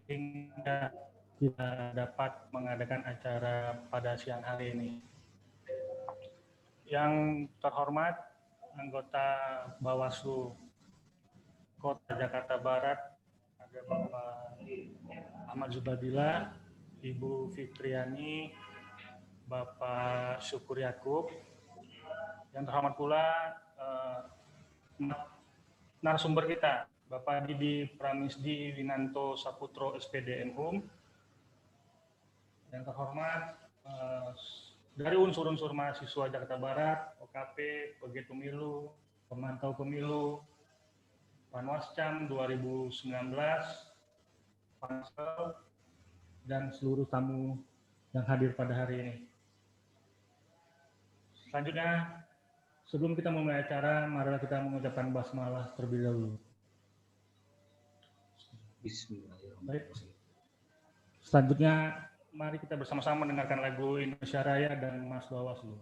sehingga kita dapat mengadakan acara pada siang hari ini. Yang terhormat anggota Bawaslu Kota Jakarta Barat, ada Bapak Ahmad Zubadillah, Ibu Fitriani, Bapak Syukur Yakub. Yang terhormat pula narasumber kita, Bapak Didi Pramisdi Winanto Saputro SPD MHUM. Yang terhormat dari unsur-unsur mahasiswa Jakarta Barat, OKP, PG Pemilu, Pemantau Pemilu, Panwascam 2019, Pansel, dan seluruh tamu yang hadir pada hari ini. Selanjutnya, sebelum kita memulai acara, marilah kita mengucapkan basmalah terlebih dahulu. Bismillahirrahmanirrahim. Selanjutnya, mari kita bersama-sama mendengarkan lagu Indonesia Raya dan Mas Bawaslu.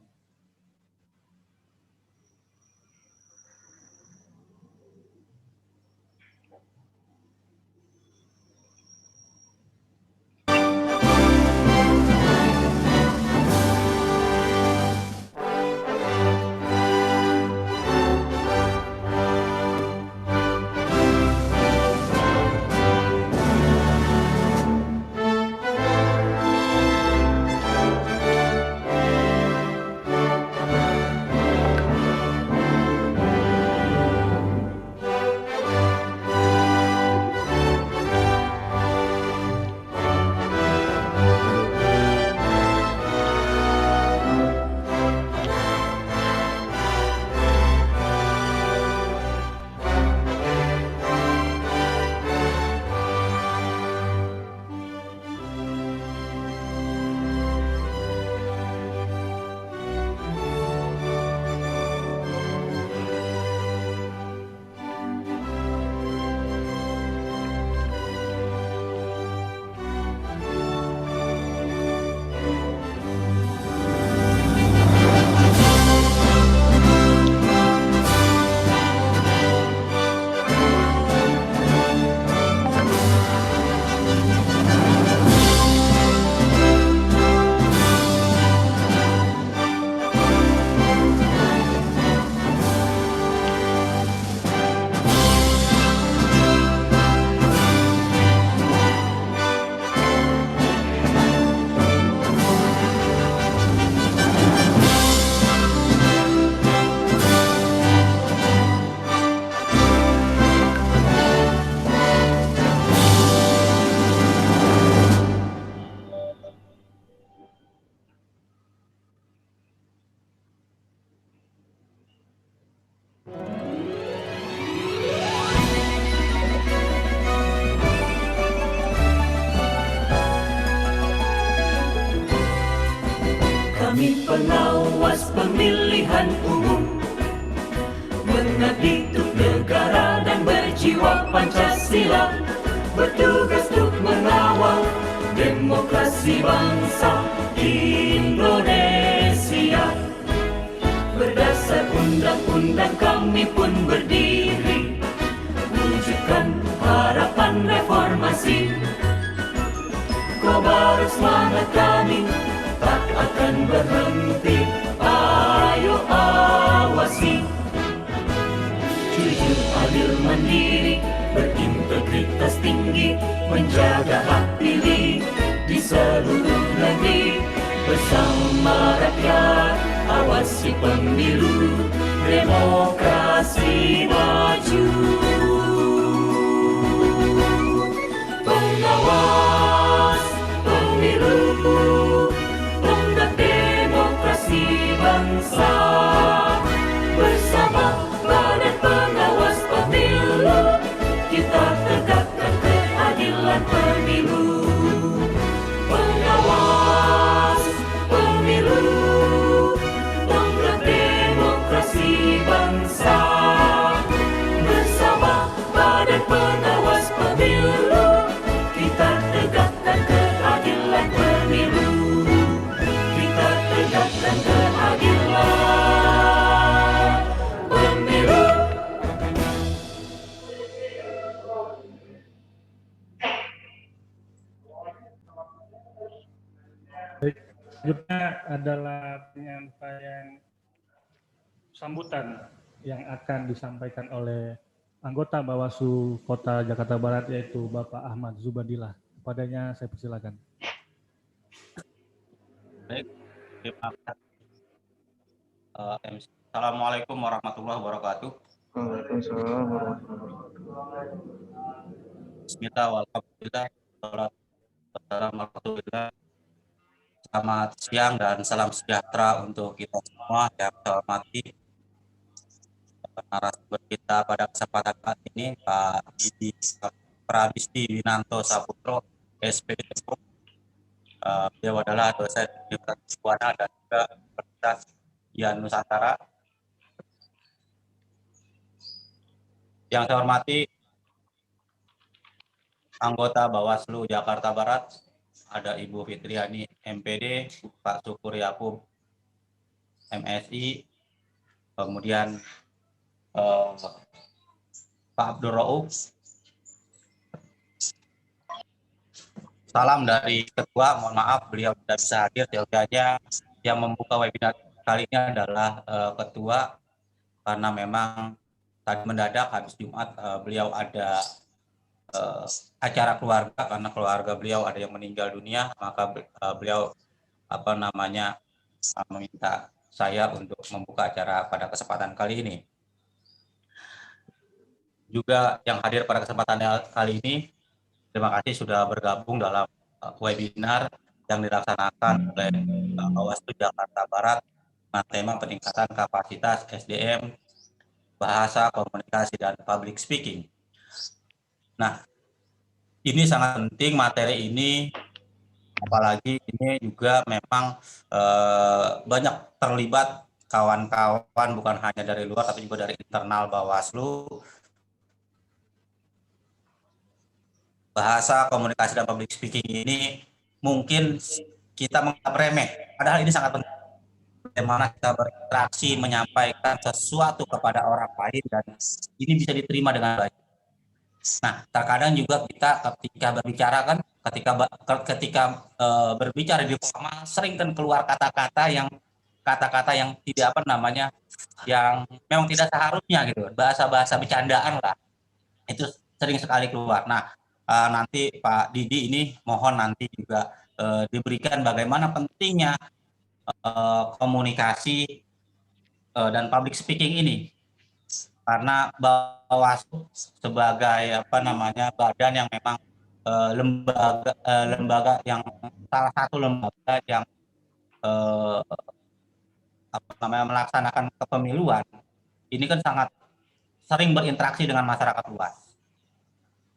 Kami pengawas pemilihan umum, mengabdi untuk negara dan berjiwa Pancasila, bertugas untuk mengawal demokrasi bangsa Indonesia. Berdasar undang-undang kami pun berdiri, wujudkan harapan reformasi. Kobar semangat kami tak akan berhenti, ayo awasi. Jujur, adil, mandiri, berintegritas tinggi, menjaga hak pilih di seluruh negeri. Bersama rakyat, awasi pemilu, demokrasi maju. Pengawas pemilu, tonggak demokrasi bangsa. Bersama Badan Pengawas Pemilu, kita tegakkan keadilan pemilu. Pengawas pemilu, tonggak demokrasi bangsa. Bersama Selanjutnya adalah penyampaian sambutan yang akan disampaikan oleh anggota Bawaslu Kota Jakarta Barat yaitu Bapak Ahmad Zubadillah. Kepadanya saya persilakan. Baik, terima kasih. Assalamualaikum warahmatullahi wabarakatuh. Waalaikumsalam warahmatullahi wabarakatuh. Bismillah, walhamdulillah, wassalatu wassalamu ala rasulillah. Selamat siang dan salam sejahtera untuk kita semua yang saya hormati narasumber kita pada kesempatan kali ini, Pak Didi Pradisti Winanto Saputro, SPD. Beliau adalah dosen Universitas Juwana dan juga Universitas Dian Nusantara. Yang saya hormati anggota Bawaslu Jakarta Barat, ada Ibu Fitriani MPD, Pak Syukur Yakub MSI, kemudian Pak Abdul Rauf. Salam dari Ketua, mohon maaf beliau tidak bisa hadir, sehingga yang membuka webinar kali ini adalah Ketua, karena memang tadi mendadak habis Jumat beliau ada acara keluarga, karena keluarga beliau ada yang meninggal dunia, maka beliau meminta saya untuk membuka acara pada kesempatan kali ini. Juga yang hadir pada kesempatan kali ini, terima kasih sudah bergabung dalam webinar yang dilaksanakan oleh Bawaslu Jakarta Barat dengan tema peningkatan kapasitas SDM, bahasa, komunikasi, dan public speaking. Nah, ini sangat penting materi ini, apalagi ini juga memang banyak terlibat kawan-kawan bukan hanya dari luar tapi juga dari internal Bawaslu. Bahasa, komunikasi, dan public speaking ini mungkin kita menganggap remeh, padahal ini sangat penting. Bagaimana kita berinteraksi, menyampaikan sesuatu kepada orang lain dan ini bisa diterima dengan baik. Nah, terkadang juga kita ketika berbicara kan, ketika berbicara di formal sering kan keluar kata-kata yang tidak yang memang tidak seharusnya gitu, bahasa-bahasa bercandaan lah, itu sering sekali keluar. Nah, nanti Pak Didi ini mohon nanti juga diberikan bagaimana pentingnya komunikasi dan public speaking ini, karena Bawaslu sebagai badan yang memang lembaga yang salah satu lembaga yang melaksanakan kepemiluan ini kan sangat sering berinteraksi dengan masyarakat luas,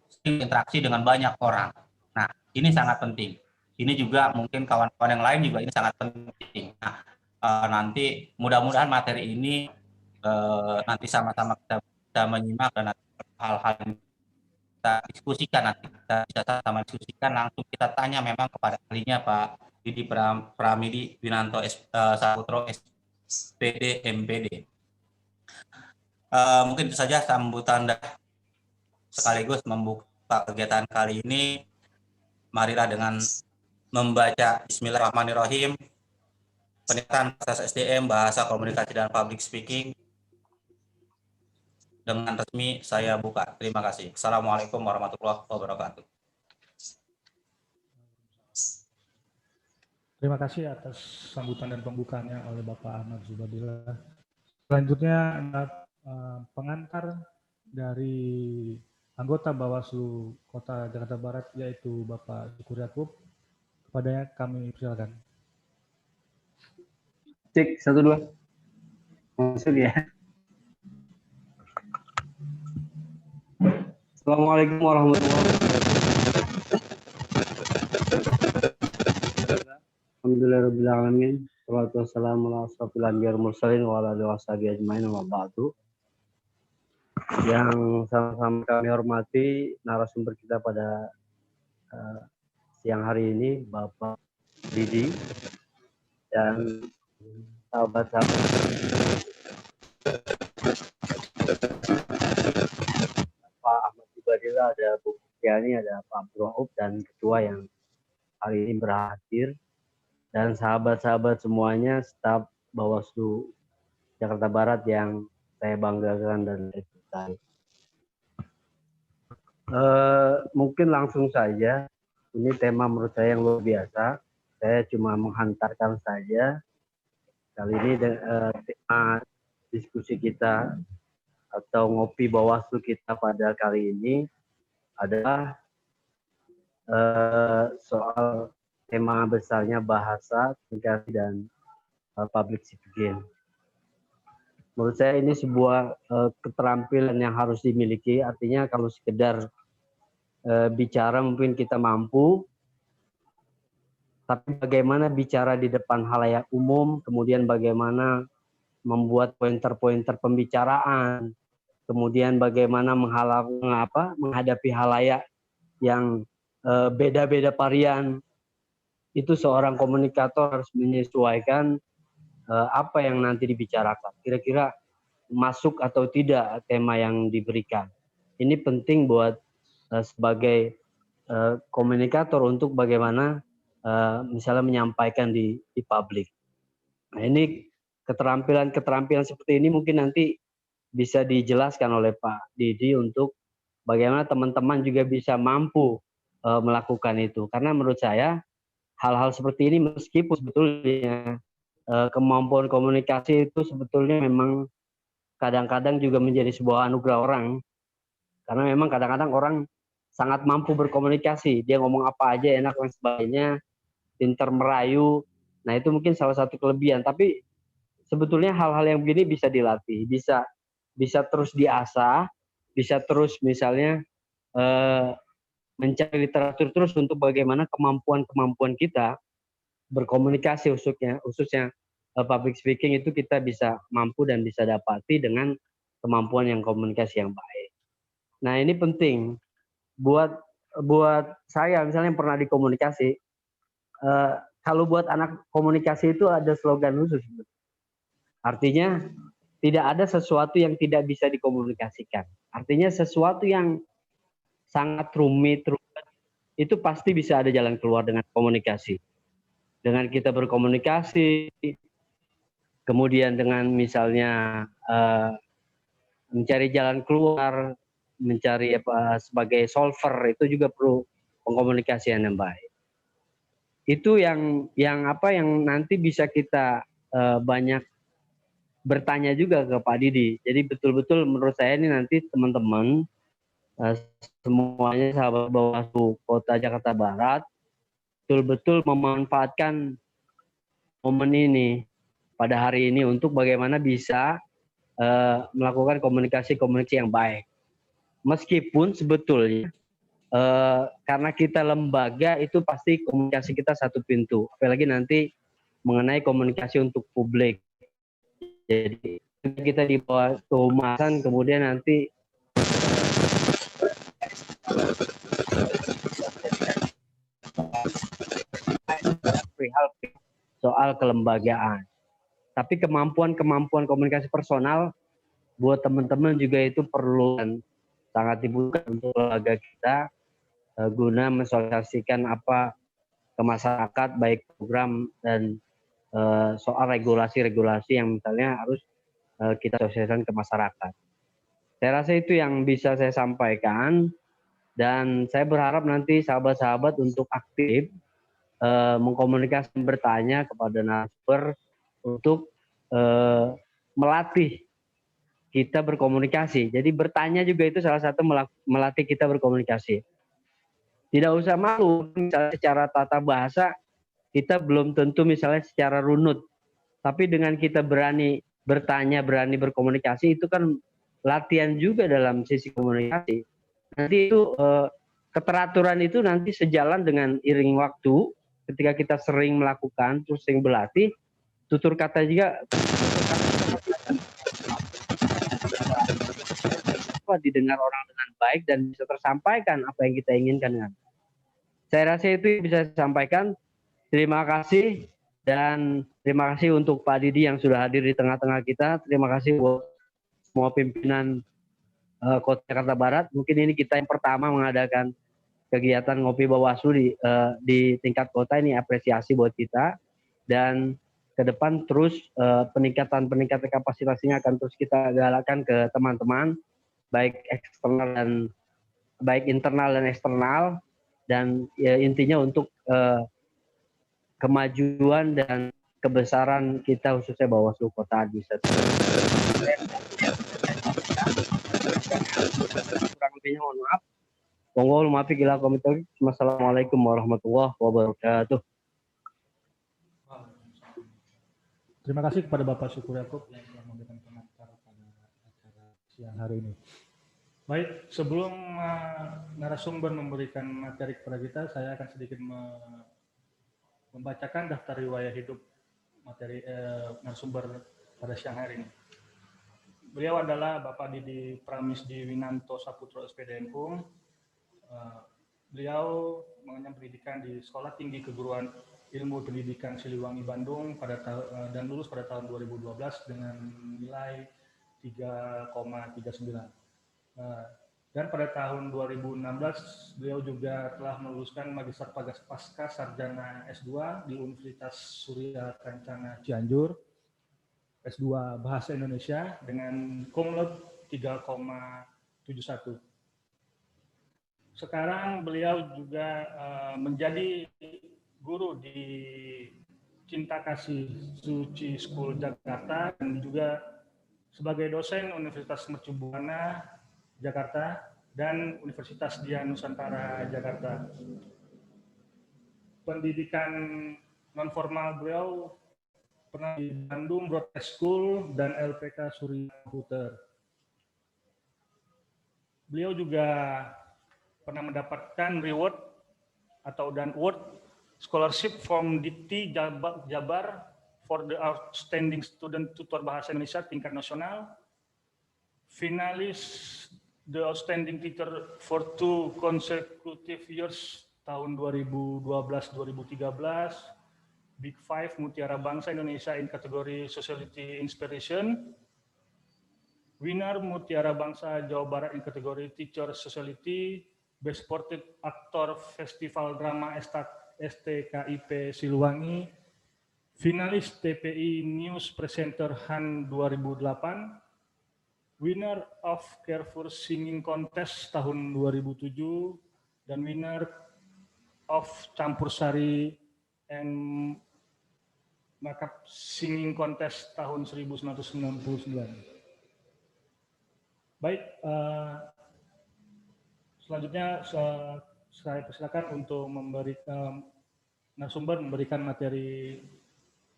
sering berinteraksi dengan banyak orang. Nah, ini sangat penting. Ini juga mungkin kawan-kawan yang lain juga ini sangat penting. Nah, nanti mudah-mudahan materi ini nanti sama-sama kita bisa menyimak dan hal-hal yang kita diskusikan, nanti kita bisa sama diskusikan, langsung kita tanya memang kepada ahlinya Pak Didi Pramidi Winanto Saputro SPD MPD. Mungkin itu saja sambutan sekaligus membuka kegiatan kali ini. Marilah dengan membaca Bismillahirrahmanirrahim, peningkatan kapasitas SDM, bahasa, komunikasi, dan public speaking. Dengan resmi saya buka. Terima kasih. Assalamualaikum warahmatullahi wabarakatuh. Terima kasih atas sambutan dan pembukaannya oleh Bapak Ahmad Zubadillah. Selanjutnya pengantar dari anggota Bawaslu Kota Jakarta Barat yaitu Bapak Syukur Yakub. Kepadanya kami persilakan. Cek 1 2. Masuk ya. Assalamualaikum warahmatullahi wabarakatuh. Alhamdulillahirabbil alamin. Wassalatu wassalamu ala asyrofil anbiya'i wal mursalin wa ala alihi washabihi ajmain wa ba'du. Yang sama-sama kami hormati narasumber kita pada siang hari ini, Bapak Didi dan sahabat-sahabat Pak Ahmad Zubadillah, ada Bu Fitriani, ada Pak Abdul Rauf dan ketua yang hari ini berhadir. dan sahabat-sahabat semuanya, staf Bawaslu Jakarta Barat yang saya banggakan dan saya cintai. Mungkin langsung saja, ini tema menurut saya yang luar biasa. Saya cuma menghantarkan saja. Kali ini tema diskusi kita atau ngopi Bawaslu kita pada kali ini adalah soal tema besarnya bahasa, komunikasi, dan public speaking. Menurut saya ini sebuah keterampilan yang harus dimiliki. Artinya kalau sekedar bicara mungkin kita mampu, tapi bagaimana bicara di depan halayak umum, kemudian bagaimana membuat pointer-pointer pembicaraan, kemudian bagaimana menghadapi halayak yang beda-beda varian, itu seorang komunikator harus menyesuaikan apa yang nanti dibicarakan. Kira-kira masuk atau tidak tema yang diberikan. Ini penting buat sebagai komunikator untuk bagaimana misalnya menyampaikan di publik. Nah, ini keterampilan seperti ini mungkin nanti bisa dijelaskan oleh Pak Didi untuk bagaimana teman-teman juga bisa mampu melakukan itu. Karena menurut saya hal-hal seperti ini meskipun sebetulnya kemampuan komunikasi itu sebetulnya memang kadang-kadang juga menjadi sebuah anugerah orang. Karena memang kadang-kadang orang sangat mampu berkomunikasi. Dia ngomong apa aja enak dan sebagainya, pintar merayu. Nah, itu mungkin salah satu kelebihan. Tapi sebetulnya hal-hal yang begini bisa dilatih, bisa terus diasah, bisa terus misalnya mencari literatur terus untuk bagaimana kemampuan kita berkomunikasi khususnya public speaking itu kita bisa mampu dan bisa dapati dengan kemampuan yang komunikasi yang baik. Nah, ini penting buat saya misalnya yang pernah dikomunikasi. Kalau buat anak komunikasi itu ada slogan khusus. Artinya tidak ada sesuatu yang tidak bisa dikomunikasikan. Artinya sesuatu yang sangat rumit itu pasti bisa ada jalan keluar dengan komunikasi. Dengan kita berkomunikasi, kemudian dengan misalnya mencari jalan keluar, mencari sebagai solver, itu juga perlu pengkomunikasian yang baik. Itu yang nanti bisa kita banyak bertanya juga ke Pak Didi. Jadi betul-betul menurut saya ini nanti teman-teman semuanya sahabat Bawaslu Kota Jakarta Barat betul-betul memanfaatkan momen ini pada hari ini untuk bagaimana bisa melakukan komunikasi yang baik. Meskipun sebetulnya karena kita lembaga itu pasti komunikasi kita satu pintu. Apalagi nanti mengenai komunikasi untuk publik. Jadi kita di bawah kehumasan kemudian nanti perihal soal kelembagaan. Tapi kemampuan komunikasi personal buat teman-teman juga itu perlu dan sangat dibutuhkan untuk lembaga kita guna mensosialisasikan apa ke masyarakat baik program dan soal regulasi-regulasi yang misalnya harus kita sosialisasikan ke masyarakat. Saya rasa itu yang bisa saya sampaikan dan saya berharap nanti sahabat-sahabat untuk aktif mengkomunikasikan bertanya kepada narasumber untuk melatih kita berkomunikasi. Jadi bertanya juga itu salah satu melatih kita berkomunikasi. Tidak usah malu, misalnya secara tata bahasa kita belum tentu misalnya secara runut. Tapi dengan kita berani bertanya, berani berkomunikasi, itu kan latihan juga dalam sisi komunikasi. Nanti itu keteraturan itu nanti sejalan dengan iring waktu, ketika kita sering melakukan, terus sering berlatih, tutur kata juga didengar orang dengan baik dan bisa tersampaikan apa yang kita inginkan. Saya rasa itu bisa saya sampaikan. Terima kasih dan terima kasih untuk Pak Didi yang sudah hadir di tengah-tengah kita. Terima kasih buat semua pimpinan Kota Jakarta Barat. Mungkin ini kita yang pertama mengadakan kegiatan ngopi Bawaslu di tingkat kota, ini apresiasi buat kita. dan ke depan terus peningkatan kapasitasnya akan terus kita galakkan ke teman-teman, baik internal dan eksternal, dan ya, intinya untuk kemajuan dan kebesaran kita khususnya Bawaslu Kota Desa. Kurang lebihnya mohon maaf. Monggo maafin gila komentar. Wassalamualaikum warahmatullahi wabarakatuh. Terima kasih kepada Bapak Syukur Yakub yang telah memberikan pengantar pada acara siang hari ini. Baik, sebelum narasumber memberikan materi kepada kita, saya akan sedikit membacakan daftar riwayat hidup materi narasumber pada siang hari ini. Beliau adalah Bapak Didi Pramisdi Winanto Saputro SPD Enhung. Beliau mengenyam pendidikan di Sekolah Tinggi Keguruan Ilmu Pendidikan Siliwangi Bandung dan lulus pada tahun 2012 dengan nilai 3,39. Dan pada tahun 2016 beliau juga telah meluluskan Magister Pasca Sarjana S2 di Universitas Surya Kencana Cianjur, S2 Bahasa Indonesia dengan cum laude 3,71. Sekarang beliau juga menjadi guru di Cinta Kasih Suci School Jakarta dan juga sebagai dosen Universitas Mercu Buana Jakarta dan Universitas Dian Nusantara Jakarta. Pendidikan nonformal beliau pernah di Bandung Broadcast School dan LPK Surya Komputer. Beliau juga pernah mendapatkan reward atau award scholarship from DIPTI Jabar for the outstanding student tutor bahasa Indonesia tingkat nasional, finalis the outstanding teacher for 2 consecutive years tahun 2012-2013, Big Five Mutiara Bangsa Indonesia in kategori Society Inspiration, winner Mutiara Bangsa Jawa Barat in kategori Teacher Society, Best Supported Actor Festival Drama STKIP Siliwangi, finalis TPI News Presenter HAN 2008, winner of Carrefour Singing Contest tahun 2007, dan winner of Campur Sari and Makeup Singing Contest tahun 1999. Baik, selanjutnya saya persilakan untuk narasumber memberikan materi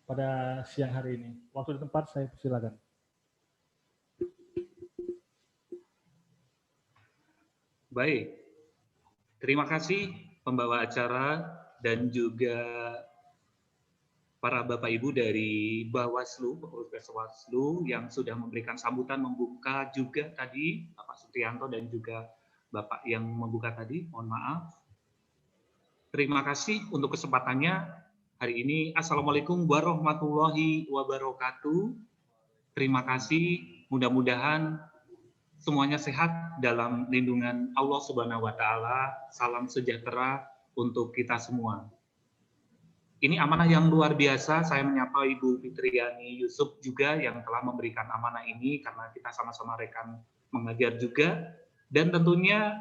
pada siang hari ini. Waktu dan tempat saya persilakan. Baik, terima kasih pembawa acara dan juga para Bapak Ibu dari Bawaslu, pengurus Bawaslu yang sudah memberikan sambutan membuka juga tadi, Bapak Supriyanto dan juga Bapak yang membuka tadi, mohon maaf. Terima kasih untuk kesempatannya hari ini. Assalamualaikum warahmatullahi wabarakatuh. Terima kasih, mudah-mudahan semuanya sehat dalam lindungan Allah Subhanahu wa Ta'ala. Salam sejahtera untuk kita semua. Ini amanah yang luar biasa. Saya menyapa Ibu Fitriani Yusuf juga yang telah memberikan amanah ini karena kita sama-sama rekan mengajar juga. Dan tentunya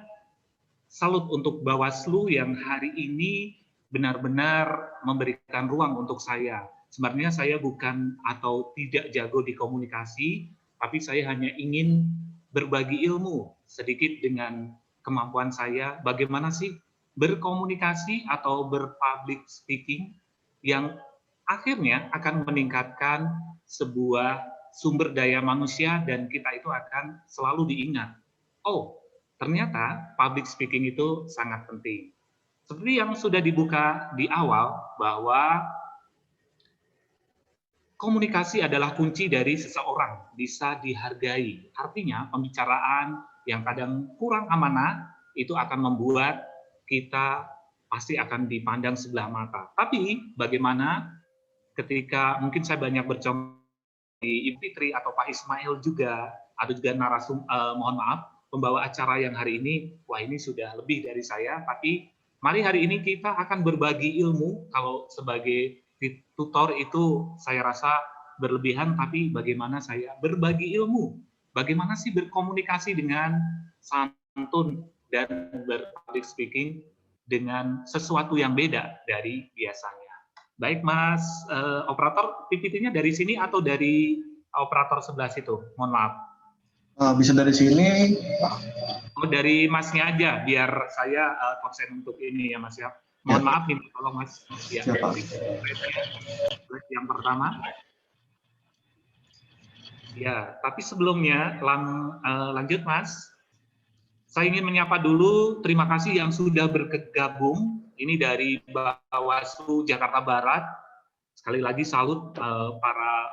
salut untuk Bawaslu yang hari ini benar-benar memberikan ruang untuk saya. Sebenarnya saya bukan atau tidak jago di komunikasi, tapi saya hanya ingin berbagi ilmu sedikit dengan kemampuan saya. Bagaimana sih berkomunikasi atau berpublic speaking yang akhirnya akan meningkatkan sebuah sumber daya manusia dan kita itu akan selalu diingat. Oh, ternyata public speaking itu sangat penting. Seperti yang sudah dibuka di awal, bahwa komunikasi adalah kunci dari seseorang bisa dihargai. Artinya, pembicaraan yang kadang kurang amanah itu akan membuat kita pasti akan dipandang sebelah mata. Tapi bagaimana ketika mungkin saya banyak bercontoh di Ibu Fitri atau Pak Ismail juga, ada juga mohon maaf, pembawa acara yang hari ini, wah ini sudah lebih dari saya, tapi mari hari ini kita akan berbagi ilmu. Kalau sebagai tutor itu saya rasa berlebihan, tapi bagaimana saya berbagi ilmu, bagaimana sih berkomunikasi dengan santun dan berpublic speaking dengan sesuatu yang beda dari biasanya. Baik Mas operator, PPT-nya dari sini atau dari operator sebelah situ? Mohon maaf. Bisa dari sini. Oh, dari Masnya aja, biar saya konsen untuk ini ya Mas ya. Mohon maaf nih, tolong Mas. Ya, yang pertama. Ya, tapi sebelumnya lanjut Mas. Saya ingin menyapa dulu, terima kasih yang sudah bergabung. Ini dari Bawaslu Jakarta Barat. Sekali lagi salut para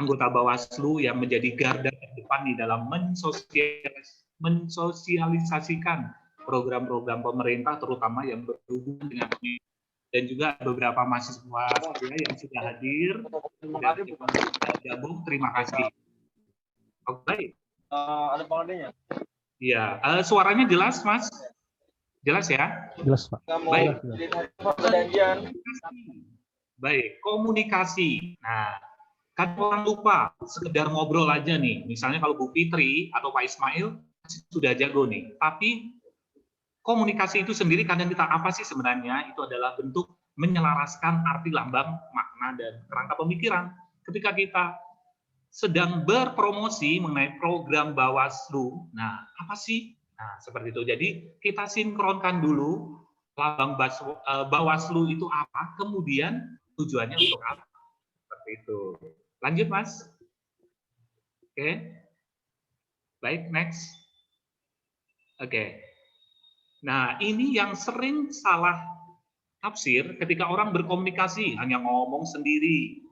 anggota Bawaslu yang menjadi garda terdepan di dalam mensosialisasikan program-program pemerintah, terutama yang berhubungan dengan pemilu. Dan juga beberapa mahasiswa yang sudah hadir dan bergabung, terima kasih. Oke. Ada pengadanya? Iya, suaranya jelas, Mas? Jelas ya? Jelas, Pak. Baik. Perjanjian. Baik, komunikasi. Nah, kan orang lupa sekedar ngobrol aja nih. Misalnya kalau Bu Fitri atau Pak Ismail sudah jago nih. Tapi komunikasi itu sendiri kadang kita apa sih sebenarnya? Itu adalah bentuk menyelaraskan arti lambang, makna, dan kerangka pemikiran. Ketika kita sedang berpromosi mengenai program Bawaslu. Nah, apa sih? Nah, seperti itu. Jadi, kita sinkronkan dulu lambang Bawaslu itu apa, kemudian tujuannya untuk apa. Seperti itu. Lanjut, Mas. Oke. Baik, next. Oke. Nah, ini yang sering salah tafsir ketika orang berkomunikasi, hanya ngomong sendiri,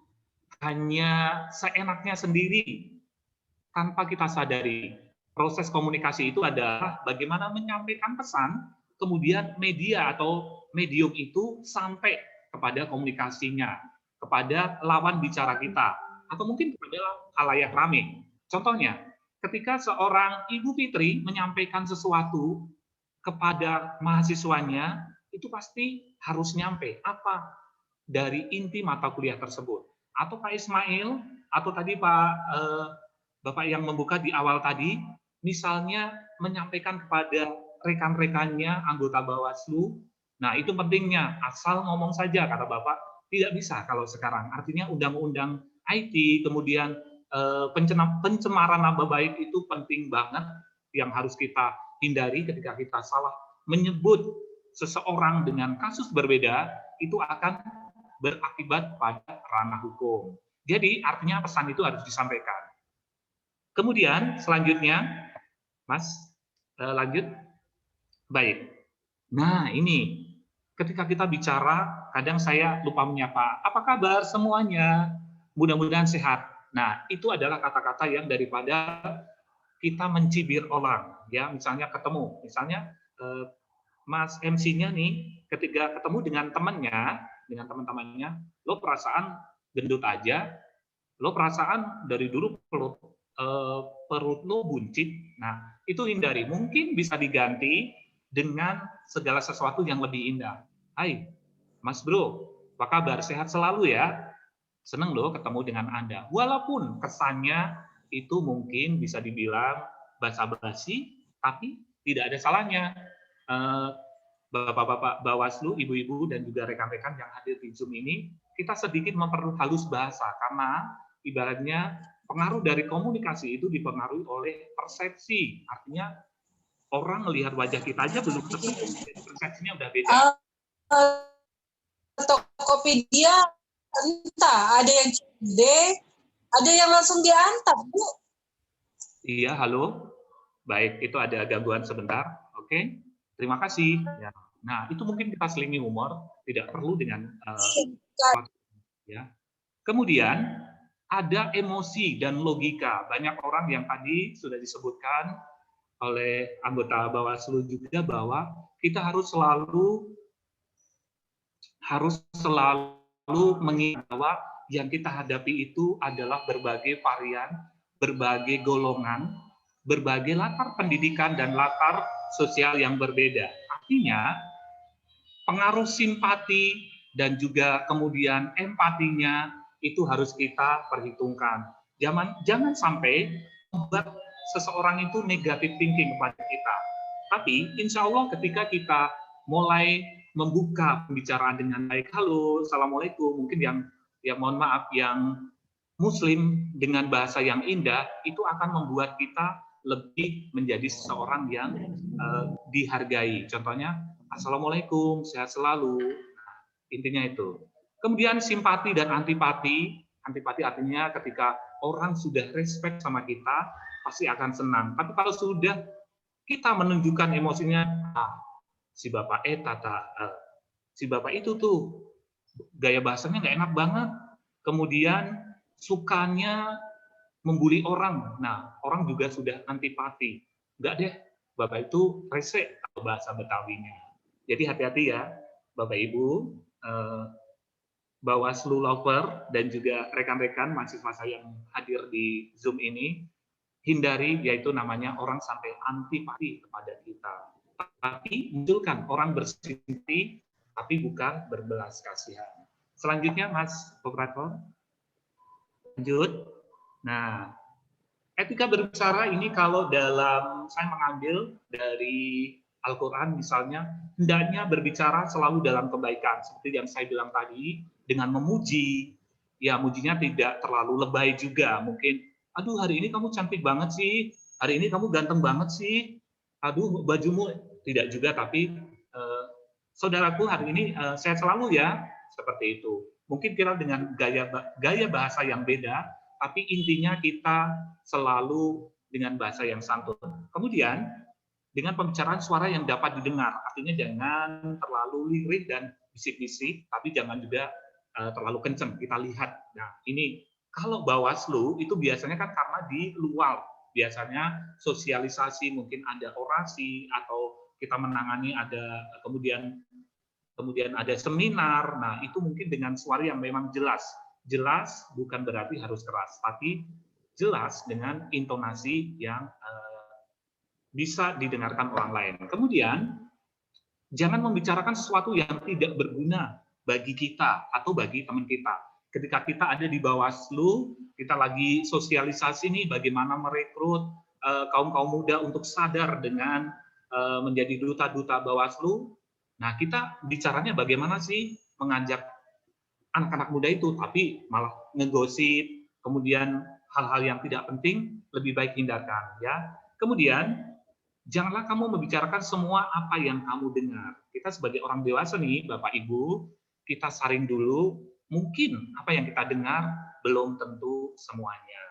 hanya seenaknya sendiri, tanpa kita sadari. Proses komunikasi itu adalah bagaimana menyampaikan pesan, kemudian media atau medium itu sampai kepada komunikasinya, kepada lawan bicara kita, atau mungkin kepada khalayak ramai. Contohnya, ketika seorang Ibu Fitri menyampaikan sesuatu kepada mahasiswanya, itu pasti harus nyampe apa dari inti mata kuliah tersebut. Atau Pak Ismail, atau tadi Bapak yang membuka di awal tadi, misalnya menyampaikan kepada rekan-rekannya, anggota Bawaslu, nah itu pentingnya, asal ngomong saja, kata Bapak, tidak bisa kalau sekarang. Artinya undang-undang IT, kemudian pencemaran nama baik itu penting banget, yang harus kita hindari ketika kita salah menyebut seseorang dengan kasus berbeda, itu akan berakibat pada ranah hukum. Jadi artinya pesan itu harus disampaikan. Kemudian selanjutnya, Mas, lanjut. Baik. Nah ini, ketika kita bicara, kadang saya lupa menyapa, apa kabar semuanya? Mudah-mudahan sehat. Nah itu adalah kata-kata yang daripada kita mencibir orang, ya misalnya ketemu, misalnya Mas MC-nya nih, ketika ketemu dengan temannya, dengan teman-temannya, lo perasaan gendut aja, lo perasaan dari dulu perut lo buncit. Nah, itu hindari. Mungkin bisa diganti dengan segala sesuatu yang lebih indah. Hai, Mas Bro, apa kabar? Sehat selalu ya? Senang loh ketemu dengan Anda. Walaupun kesannya itu mungkin bisa dibilang basa-basi, tapi tidak ada salahnya. Bapak-bapak Bawaslu, ibu-ibu, dan juga rekan-rekan yang hadir di Zoom ini, kita sedikit memperhalus bahasa, karena ibaratnya pengaruh dari komunikasi itu dipengaruhi oleh persepsi. Artinya, orang melihat wajah kita aja belum tentu, jadi persepsinya udah beda. Tokopedia, entah, ada yang COD, ada yang langsung diantar, Bu. Iya, halo. Baik, itu ada gangguan sebentar. Oke. Terima kasih. Ya. Nah, itu mungkin kita selingi humor, tidak perlu dengan ya. Kemudian ada emosi dan logika. Banyak orang yang tadi sudah disebutkan oleh anggota Bawaslu juga bahwa kita harus selalu mengingat bahwa yang kita hadapi itu adalah berbagai varian, berbagai golongan, berbagai latar pendidikan dan latar sosial yang berbeda. Artinya, pengaruh simpati dan juga kemudian empatinya itu harus kita perhitungkan. Jangan sampai membuat seseorang itu negatif thinking kepada kita. Tapi insya Allah ketika kita mulai membuka pembicaraan dengan baik, halo, assalamualaikum, mungkin yang mohon maaf, yang Muslim dengan bahasa yang indah, itu akan membuat kita lebih menjadi seseorang yang dihargai. Contohnya, assalamualaikum, sehat selalu. Nah, intinya itu. Kemudian simpati dan antipati. Antipati artinya ketika orang sudah respect sama kita, pasti akan senang. Tapi kalau sudah kita menunjukkan emosinya, si bapak si bapak itu tuh gaya bahasanya nggak enak banget. Kemudian sukanya membuli orang. Nah, orang juga sudah antipati. Enggak deh, bapak itu rese atau bahasa Betawinya. Jadi hati-hati ya, Bapak Ibu, Bawaslu Lover dan juga rekan-rekan mahasiswa saya yang hadir di Zoom ini, hindari yaitu namanya orang sampai antipati kepada kita. Tapi munculkan orang bersimpati, tapi bukan berbelas kasihan. Selanjutnya, Mas Operator. Lanjut. Nah, etika berbicara ini kalau dalam saya mengambil dari Al-Quran misalnya, hendaknya berbicara selalu dalam kebaikan. Seperti yang saya bilang tadi, dengan memuji, ya mujinya tidak terlalu lebay juga. Mungkin, aduh hari ini kamu cantik banget sih, hari ini kamu ganteng banget sih, aduh bajumu, tidak juga, tapi saudaraku hari ini sehat selalu ya, seperti itu. Mungkin kita dengan gaya bahasa yang beda, tapi intinya kita selalu dengan bahasa yang santun. Kemudian, dengan pembicaraan suara yang dapat didengar, artinya jangan terlalu lirik dan bisik-bisik, tapi jangan juga terlalu kenceng. Kita lihat. Nah, ini kalau Bawaslu itu biasanya kan karena di luar, biasanya sosialisasi, mungkin ada orasi atau kita menangani ada kemudian ada seminar. Nah, itu mungkin dengan suara yang memang jelas. Jelas bukan berarti harus keras, tapi jelas dengan intonasi yang bisa didengarkan orang lain. Kemudian, jangan membicarakan sesuatu yang tidak berguna bagi kita atau bagi teman kita. Ketika kita ada di Bawaslu, kita lagi sosialisasi nih bagaimana merekrut kaum-kaum muda untuk sadar dengan menjadi duta-duta Bawaslu. Nah, kita bicaranya bagaimana sih mengajak anak-anak muda itu, tapi malah ngegosip, kemudian hal-hal yang tidak penting lebih baik hindarkan, ya. Kemudian janganlah kamu membicarakan semua apa yang kamu dengar. Kita sebagai orang dewasa nih, Bapak Ibu, kita saring dulu, mungkin apa yang kita dengar belum tentu semuanya.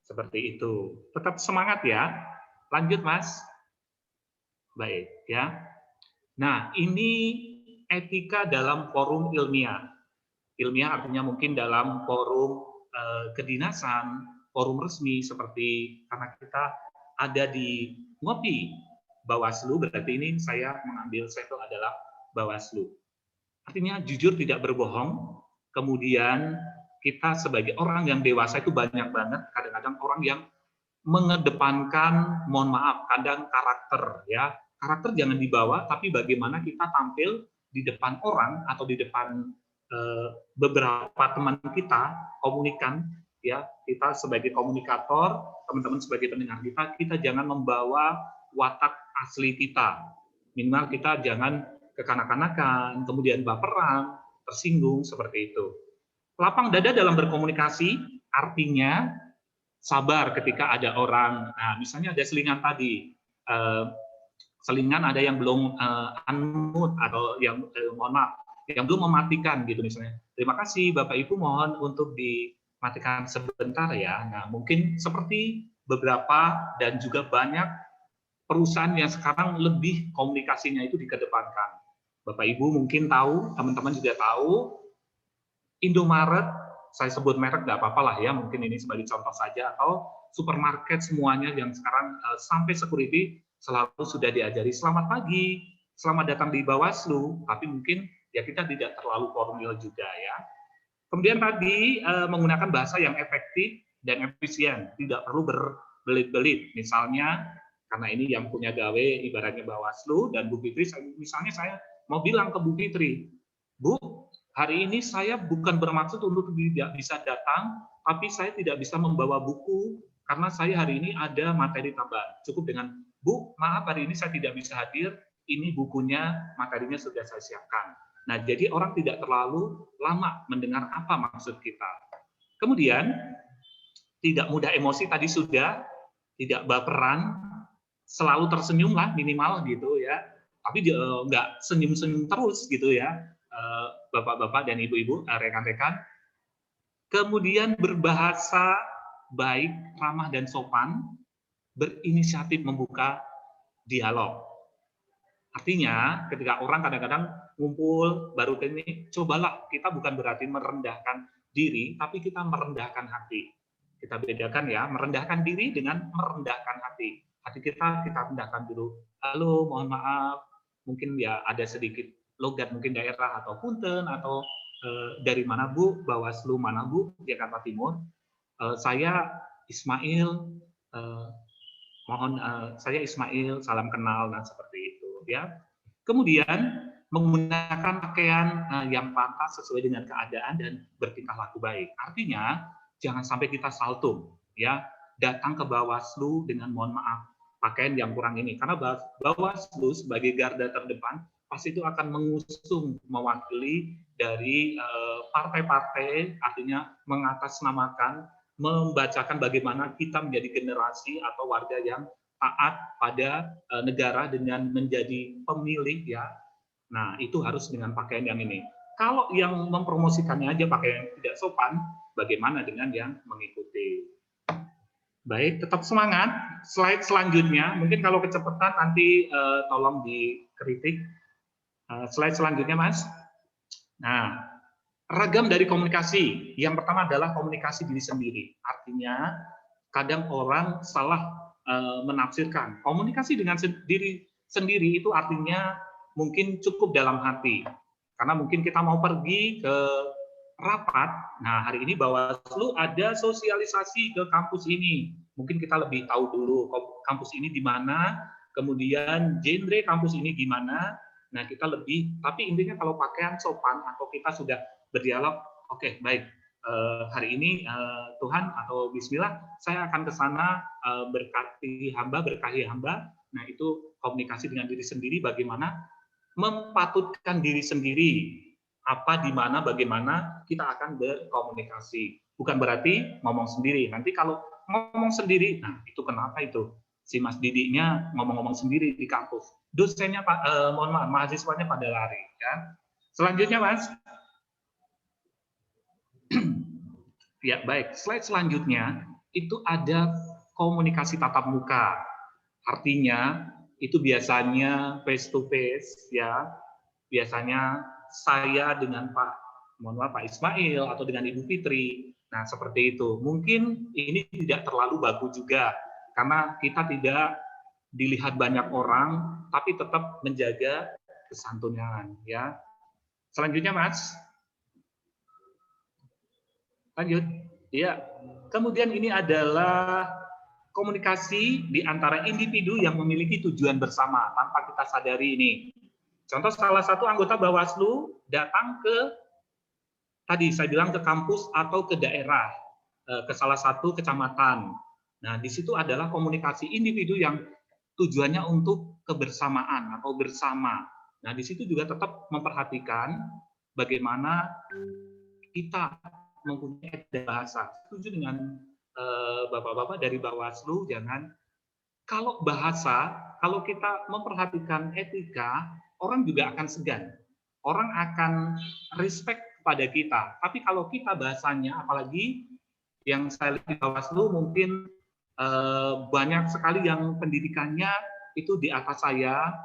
Seperti itu. Tetap semangat ya. Lanjut, Mas. Baik, ya. Nah, ini etika dalam forum ilmiah. Ilmiah artinya mungkin dalam forum kedinasan, forum resmi, seperti karena kita ada di Ngopi Bawaslu, berarti ini saya mengambil sampel adalah Bawaslu. Artinya jujur tidak berbohong, kemudian kita sebagai orang yang dewasa itu banyak banget kadang-kadang orang yang mengedepankan, mohon maaf, kadang karakter, ya. Karakter jangan dibawa, tapi bagaimana kita tampil di depan orang atau di depan beberapa teman kita, komunikan, ya, kita sebagai komunikator, teman-teman sebagai pendengar kita jangan membawa watak asli kita. Minimal kita jangan kekanak-kanakan, kemudian baperan, tersinggung, seperti itu. Lapang dada dalam berkomunikasi, artinya sabar ketika ada orang, nah misalnya ada selingan tadi, selingan ada yang belum unmute atau yang mohon maaf, yang belum mematikan gitu misalnya. Terima kasih Bapak Ibu, mohon untuk dimatikan sebentar ya. Nah, mungkin seperti beberapa dan juga banyak perusahaan yang sekarang lebih komunikasinya itu dikedepankan. Bapak Ibu mungkin tahu, teman-teman juga tahu, Indomaret, saya sebut merek nggak apa-apa lah ya, mungkin ini sebagai contoh saja, atau supermarket semuanya yang sekarang sampai security selalu sudah diajari selamat pagi, selamat datang di Bawaslu, tapi mungkin ya kita tidak terlalu formal juga ya. Kemudian tadi menggunakan bahasa yang efektif dan efisien, tidak perlu berbelit-belit. Misalnya karena ini yang punya gawe ibaratnya Bawaslu dan Bu Fitri, misalnya saya mau bilang ke Bu Fitri, Bu, hari ini saya bukan bermaksud untuk tidak bisa datang, tapi saya tidak bisa membawa buku karena saya hari ini ada materi tambahan. Cukup dengan, Bu, maaf hari ini saya tidak bisa hadir, ini bukunya, materinya sudah saya siapkan. Nah, jadi orang tidak terlalu lama mendengar apa maksud kita. Kemudian, tidak mudah emosi tadi sudah, tidak baperan, selalu tersenyum lah minimal gitu ya. Tapi nggak senyum-senyum terus gitu ya, bapak-bapak dan ibu-ibu, rekan-rekan. Kemudian berbahasa baik, ramah dan sopan, berinisiatif membuka dialog. Artinya, ketika orang kadang-kadang ngumpul baru ini, cobalah kita bukan berarti merendahkan diri, tapi kita merendahkan hati. Kita bedakan ya, merendahkan diri dengan merendahkan hati. Hati kita rendahkan dulu. Halo, mohon maaf, mungkin ya ada sedikit logat mungkin daerah atau punten atau dari mana Bu, Bawaslu mana Bu, Jakarta Timur. Saya Ismail, saya Ismail, salam kenal dan seperti itu ya. Kemudian menggunakan pakaian yang pantas sesuai dengan keadaan dan bertingkah laku baik. Artinya jangan sampai kita saltum ya, datang ke Bawaslu dengan mohon maaf pakaian yang kurang ini, karena Bawaslu sebagai garda terdepan pasti itu akan mengusung mewakili dari partai-partai, artinya mengatasnamakan, membacakan bagaimana kita menjadi generasi atau warga yang taat pada negara dengan menjadi pemilih ya. Nah, itu harus dengan pakaian yang ini. Kalau yang mempromosikannya aja pakaian yang tidak sopan, bagaimana dengan yang mengikuti? Baik, tetap semangat. Slide selanjutnya, mungkin kalau kecepatan nanti tolong dikritik. Slide selanjutnya, Mas. Nah, ragam dari komunikasi. Yang pertama adalah komunikasi diri sendiri. Artinya, kadang orang salah menafsirkan. Komunikasi dengan diri sendiri itu artinya mungkin cukup dalam hati. Karena mungkin kita mau pergi ke rapat, nah hari ini Bawaslu ada sosialisasi ke kampus ini. Mungkin kita lebih tahu dulu kampus ini di mana, kemudian genre kampus ini gimana. Nah kita lebih, tapi intinya kalau pakaian sopan atau kita sudah berdialog, oke, baik. Hari ini Tuhan atau Bismillah, saya akan ke sana berkahi hamba. Nah itu komunikasi dengan diri sendiri, bagaimana mempatutkan diri sendiri, apa, di mana, bagaimana kita akan berkomunikasi. Bukan berarti ngomong sendiri. Nanti kalau ngomong sendiri, nah itu kenapa itu? Si Mas Didiknya ngomong-ngomong sendiri di kampus. Dosennya, mohon maaf, mahasiswanya pada lari. Ya. Selanjutnya, Mas. Ya, baik. Slide selanjutnya, itu ada komunikasi tatap muka. Artinya, itu biasanya face to face, ya. Biasanya saya dengan Pak Ismail atau dengan Ibu Fitri. Nah, seperti itu. Mungkin ini tidak terlalu bagus juga, karena kita tidak dilihat banyak orang, tapi tetap menjaga kesantunan. Ya. Selanjutnya, Mas. Lanjut. Ya. Kemudian ini adalah komunikasi di antara individu yang memiliki tujuan bersama tanpa kita sadari ini. Contoh salah satu anggota Bawaslu datang ke, tadi saya bilang ke kampus atau ke daerah, ke salah satu kecamatan. Nah, di situ adalah komunikasi individu yang tujuannya untuk kebersamaan atau bersama. Nah, di situ juga tetap memperhatikan bagaimana kita mempunyai bahasa. Setuju dengan bapak-bapak dari Bawaslu, jangan, kalau bahasa, kalau kita memperhatikan etika, orang juga akan segan. Orang akan respect kepada kita. Tapi kalau kita bahasanya, apalagi yang saya lihat di Bawaslu, mungkin banyak sekali yang pendidikannya itu di atas saya.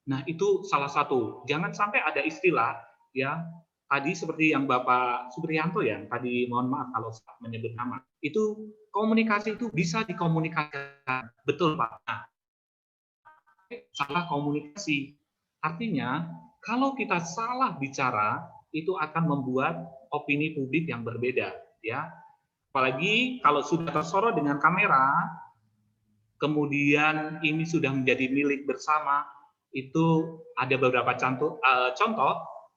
Nah, itu salah satu. Jangan sampai ada istilah, ya, tadi seperti yang Bapak Supriyanto ya, tadi mohon maaf kalau menyebut nama, itu komunikasi itu bisa dikomunikasikan. Betul, Pak. Nah, salah komunikasi. Artinya, kalau kita salah bicara, itu akan membuat opini publik yang berbeda. Ya. Apalagi kalau sudah tersorot dengan kamera, kemudian ini sudah menjadi milik bersama, itu ada beberapa contoh.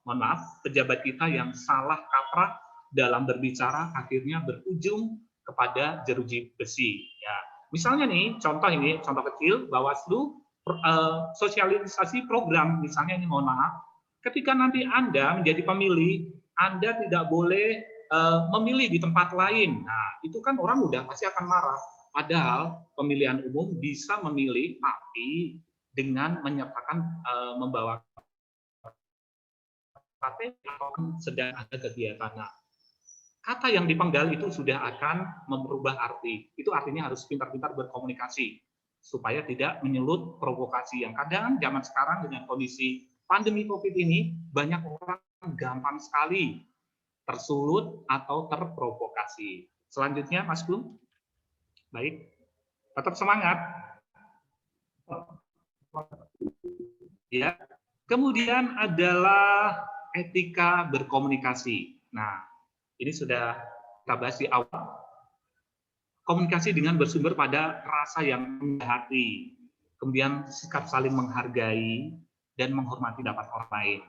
mohon maaf, pejabat kita yang salah kaprah dalam berbicara akhirnya berujung kepada jeruji besi. Ya, misalnya nih, contoh kecil, Bawaslu sosialisasi program, misalnya ini mohon maaf, ketika nanti Anda menjadi pemilih, Anda tidak boleh memilih di tempat lain. Nah, itu kan orang udah pasti akan marah. Padahal pemilihan umum bisa memilih, tapi dengan menyertakan membawa KTP atau sedang ada kegiatan. Nah, kata yang dipenggal itu sudah akan merubah arti. Itu artinya harus pintar-pintar berkomunikasi supaya tidak menyelut provokasi yang kadang zaman sekarang dengan kondisi pandemi COVID ini banyak orang gampang sekali tersulut atau terprovokasi. Selanjutnya, Mas Gung. Baik, tetap semangat. Ya, kemudian adalah etika berkomunikasi. Nah, ini sudah kita bahas di awal. Komunikasi dengan bersumber pada rasa yang rendah hati, kemudian sikap saling menghargai dan menghormati pendapat orang lain.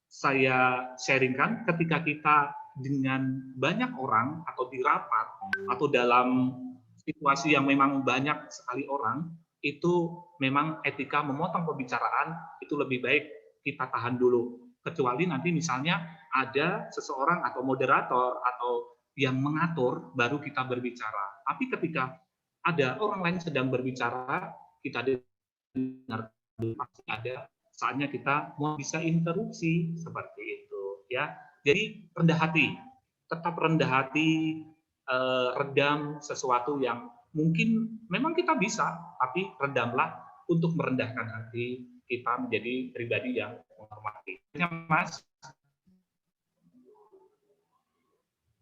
Saya sharingkan ketika kita dengan banyak orang atau di rapat atau dalam situasi yang memang banyak sekali orang, itu memang etika memotong pembicaraan itu lebih baik kita tahan dulu. Kecuali nanti misalnya ada seseorang atau moderator atau yang mengatur, baru kita berbicara. Tapi ketika ada orang lain sedang berbicara, kita dengar, pasti ada saatnya kita mau bisa interupsi seperti itu, ya. Jadi rendah hati, tetap rendah hati, redam sesuatu yang mungkin memang kita bisa, tapi redamlah untuk merendahkan hati kita menjadi pribadi yang menghormati. Ya, Mas.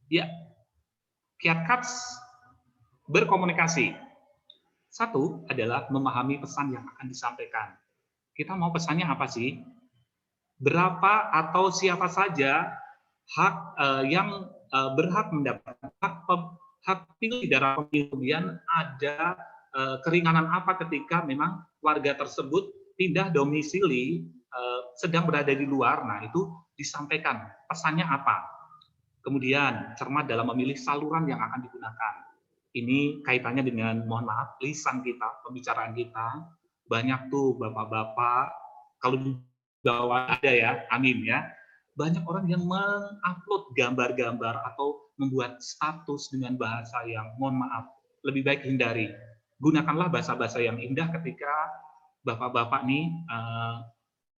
Ya, kiat KAPS berkomunikasi. Satu adalah memahami pesan yang akan disampaikan. Kita mau pesannya apa sih? Berapa atau siapa saja hak yang berhak mendapatkan hak pilih dalam pemilu, kemudian ada keringanan apa ketika memang warga tersebut pindah domisili sedang berada di luar. Nah, itu disampaikan pesannya apa. Kemudian cermat dalam memilih saluran yang akan digunakan. Ini kaitannya dengan, mohon maaf, lisan kita, pembicaraan kita. Banyak tuh bapak-bapak, kalau di bawah ada ya, amin ya, banyak orang yang mengupload gambar-gambar atau membuat status dengan bahasa yang, mohon maaf, lebih baik hindari. Gunakanlah bahasa-bahasa yang indah ketika bapak-bapak nih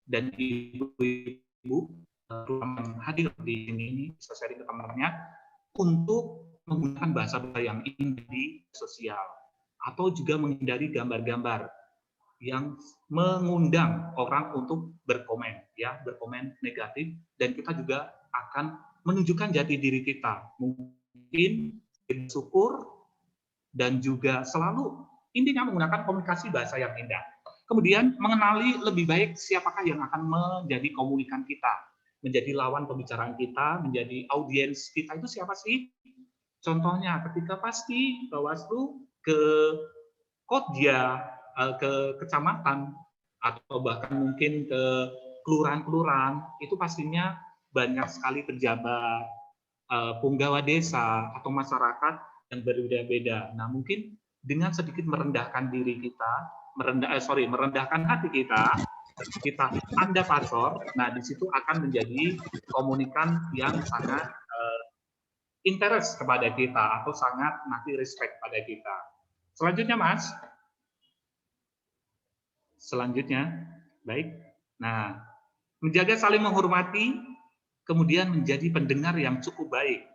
dan ibu-ibu yang hadir di sini ini bisa sharing ke teman-temannya untuk menggunakan bahasa-bahasa yang indah di sosial, atau juga menghindari gambar-gambar yang mengundang orang untuk berkomen, ya, berkomen negatif, dan kita juga akan menunjukkan jati diri kita, mungkin bersyukur dan juga selalu intinya menggunakan komunikasi bahasa yang indah. Kemudian mengenali lebih baik siapakah yang akan menjadi komunikan kita, menjadi lawan pembicaraan kita, menjadi audiens kita itu siapa sih? Contohnya ketika pasti Bawaslu ke Kodja, ke kecamatan, atau bahkan mungkin ke kelurahan-kelurahan, itu pastinya banyak sekali pejabat, punggawa desa, atau masyarakat yang berbeda-beda. Nah, mungkin dengan sedikit merendahkan diri kita, merendahkan hati kita Anda pasor, nah di situ akan menjadi komunikan yang sangat interest kepada kita, atau sangat nanti respect pada kita. Selanjutnya, Mas. Selanjutnya, baik. Nah, menjaga saling menghormati, kemudian menjadi pendengar yang cukup baik.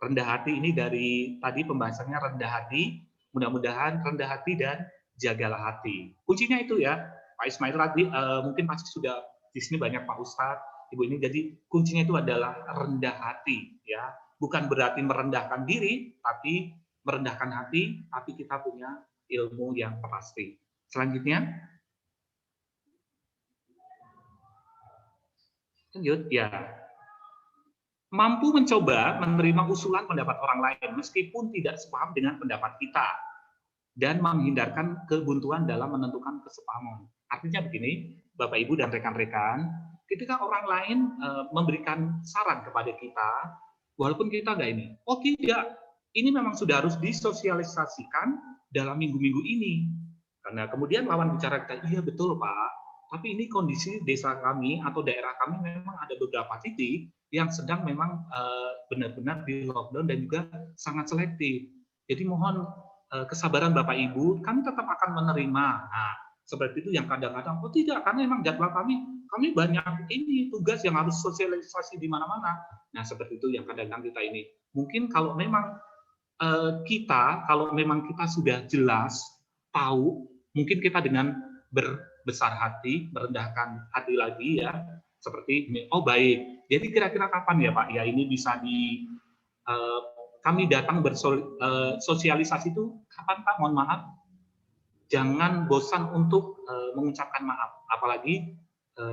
Rendah hati ini dari tadi pembahasannya rendah hati, mudah-mudahan rendah hati dan jagalah hati. Kuncinya itu ya, Pak Ismail tadi mungkin pasti sudah di sini banyak Pak Ustadz, Ibu ini, jadi kuncinya itu adalah rendah hati, ya. Bukan berarti merendahkan diri, tapi merendahkan hati, tapi kita punya ilmu yang pasti. Selanjutnya, lanjut ya, mampu mencoba menerima usulan pendapat orang lain meskipun tidak sepaham dengan pendapat kita dan menghindarkan kebuntuan dalam menentukan kesepahaman. Artinya begini, Bapak Ibu dan rekan-rekan, ketika orang lain memberikan saran kepada kita, walaupun kita nggak ini, oh tidak, ini memang sudah harus disosialisasikan dalam minggu-minggu ini. Karena kemudian lawan bicara kita, iya betul Pak, tapi ini kondisi desa kami atau daerah kami memang ada beberapa titik yang sedang memang benar-benar di lockdown dan juga sangat selektif. Jadi mohon kesabaran Bapak Ibu, kami tetap akan menerima. Nah, seperti itu yang kadang-kadang, oh tidak, karena memang jadwal kami banyak ini tugas yang harus sosialisasi di mana-mana. Nah, seperti itu yang kadang-kadang kita ini. Mungkin kalau memang kalau memang kita sudah jelas tahu, mungkin kita dengan berbesar hati, merendahkan hati lagi ya, seperti ini. Oh baik, jadi kira-kira kapan ya Pak? Ya ini bisa kami datang bersosialisasi itu kapan Pak? Mohon maaf. Jangan bosan untuk mengucapkan maaf, apalagi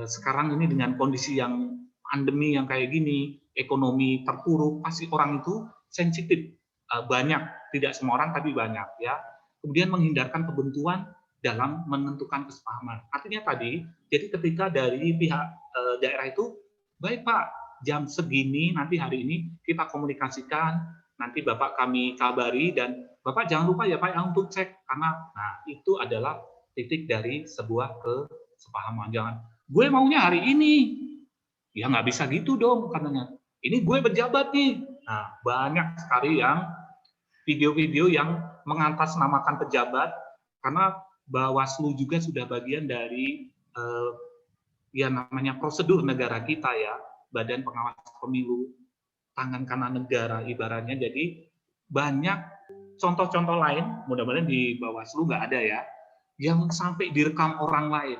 sekarang ini dengan kondisi yang pandemi yang kayak gini, ekonomi terpuruk, pasti orang itu sensitif. Banyak, tidak semua orang tapi banyak ya. Kemudian menghindarkan kebuntuan dalam menentukan kesepahaman. Artinya tadi, jadi ketika dari pihak daerah itu, baik Pak, jam segini nanti hari ini kita komunikasikan, nanti Bapak kami kabari dan Bapak jangan lupa ya Pak untuk cek karena nah itu adalah titik dari sebuah kesepahaman. Jangan gue maunya hari ini, ya nggak bisa gitu dong katanya. Ini gue pejabat nih. Nah banyak sekali yang video-video yang mengatasnamakan pejabat karena Bawaslu juga sudah bagian dari ya namanya prosedur negara kita ya, Badan Pengawas Pemilu, tangan kanan negara ibaratnya. Jadi banyak contoh-contoh lain, mudah-mudahan di Bawaslu nggak ada ya, yang sampai direkam orang lain.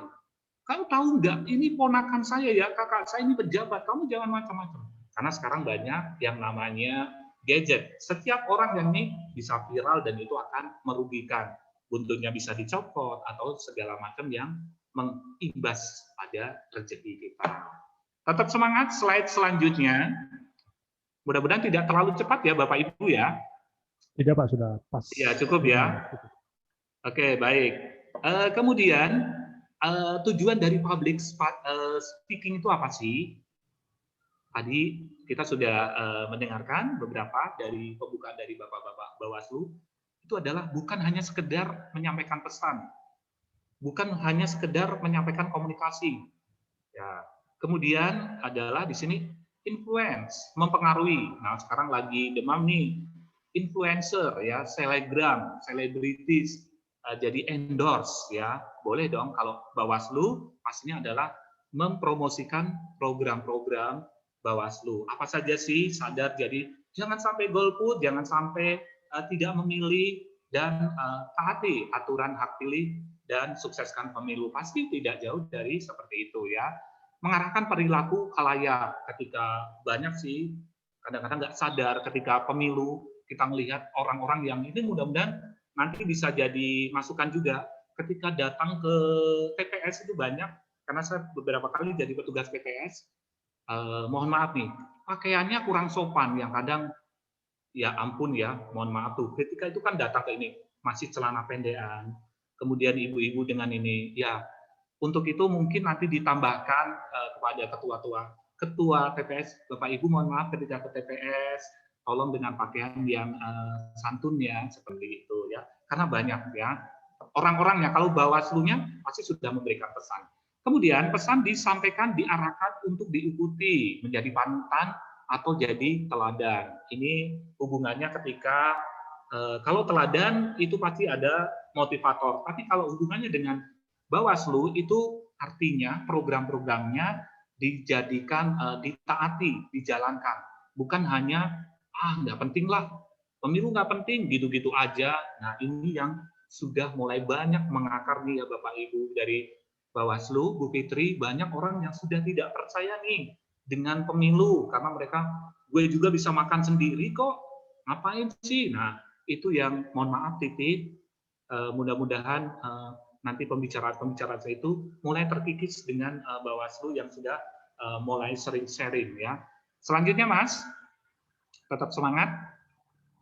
Kamu tahu nggak, ini ponakan saya ya, kakak saya ini pejabat, kamu jangan macam-macam. Karena sekarang banyak yang namanya gadget. Setiap orang yang ini bisa viral dan itu akan merugikan. Buntutnya bisa dicopot atau segala macam yang mengimbas pada rezeki kita. Tetap semangat, slide selanjutnya. Mudah-mudahan tidak terlalu cepat ya Bapak Ibu ya. Tidak Pak, sudah pas. Ya cukup ya. Oke, baik. Kemudian tujuan dari public speaking itu apa sih? Tadi kita sudah mendengarkan beberapa dari pembukaan dari Bapak-Bapak Bawaslu. Itu adalah bukan hanya sekedar menyampaikan pesan, bukan hanya sekedar menyampaikan komunikasi. Ya, kemudian adalah di sini influence, mempengaruhi. Nah, sekarang lagi demam nih influencer ya, selebgram, selebritis jadi endorse ya. Boleh dong kalau Bawaslu pastinya adalah mempromosikan program-program Bawaslu. Apa saja sih? Sadar, jadi jangan sampai golput, jangan sampai tidak memilih dan taati aturan hak pilih dan sukseskan pemilu. Pasti tidak jauh dari seperti itu ya. Mengarahkan perilaku khalayak ketika banyak sih kadang-kadang nggak sadar ketika pemilu kita melihat orang-orang yang ini mudah-mudahan nanti bisa jadi masukan juga ketika datang ke TPS itu banyak karena saya beberapa kali jadi petugas TPS. Mohon maaf nih pakaiannya kurang sopan yang kadang ya ampun ya, mohon maaf tuh. Ketika itu kan datang ke ini masih celana pendekan, kemudian ibu-ibu dengan ini, ya untuk itu mungkin nanti ditambahkan kepada ketua TPS, Bapak Ibu mohon maaf ketika ke TPS, tolong dengan pakaian yang santun ya, seperti itu ya. Karena banyak ya orang-orangnya, kalau Bawaslu-nya pasti sudah memberikan pesan. Kemudian pesan disampaikan, diarahkan untuk diikuti, menjadi panutan atau jadi teladan. Ini hubungannya ketika kalau teladan itu pasti ada motivator, tapi kalau hubungannya dengan Bawaslu itu artinya program-programnya dijadikan ditaati, dijalankan, bukan hanya nggak penting lah, pemilu nggak penting, gitu-gitu aja. Nah ini yang sudah mulai banyak mengakar nih ya Bapak Ibu dari Bawaslu, Bu Fitri, banyak orang yang sudah tidak percaya nih dengan pemilu karena mereka gue juga bisa makan sendiri kok, ngapain sih? Nah itu yang mohon maaf titik, mudah-mudahan nanti pembicaraan saya itu mulai terkikis dengan Bawaslu yang sudah mulai sering sharing ya. Selanjutnya Mas, tetap semangat.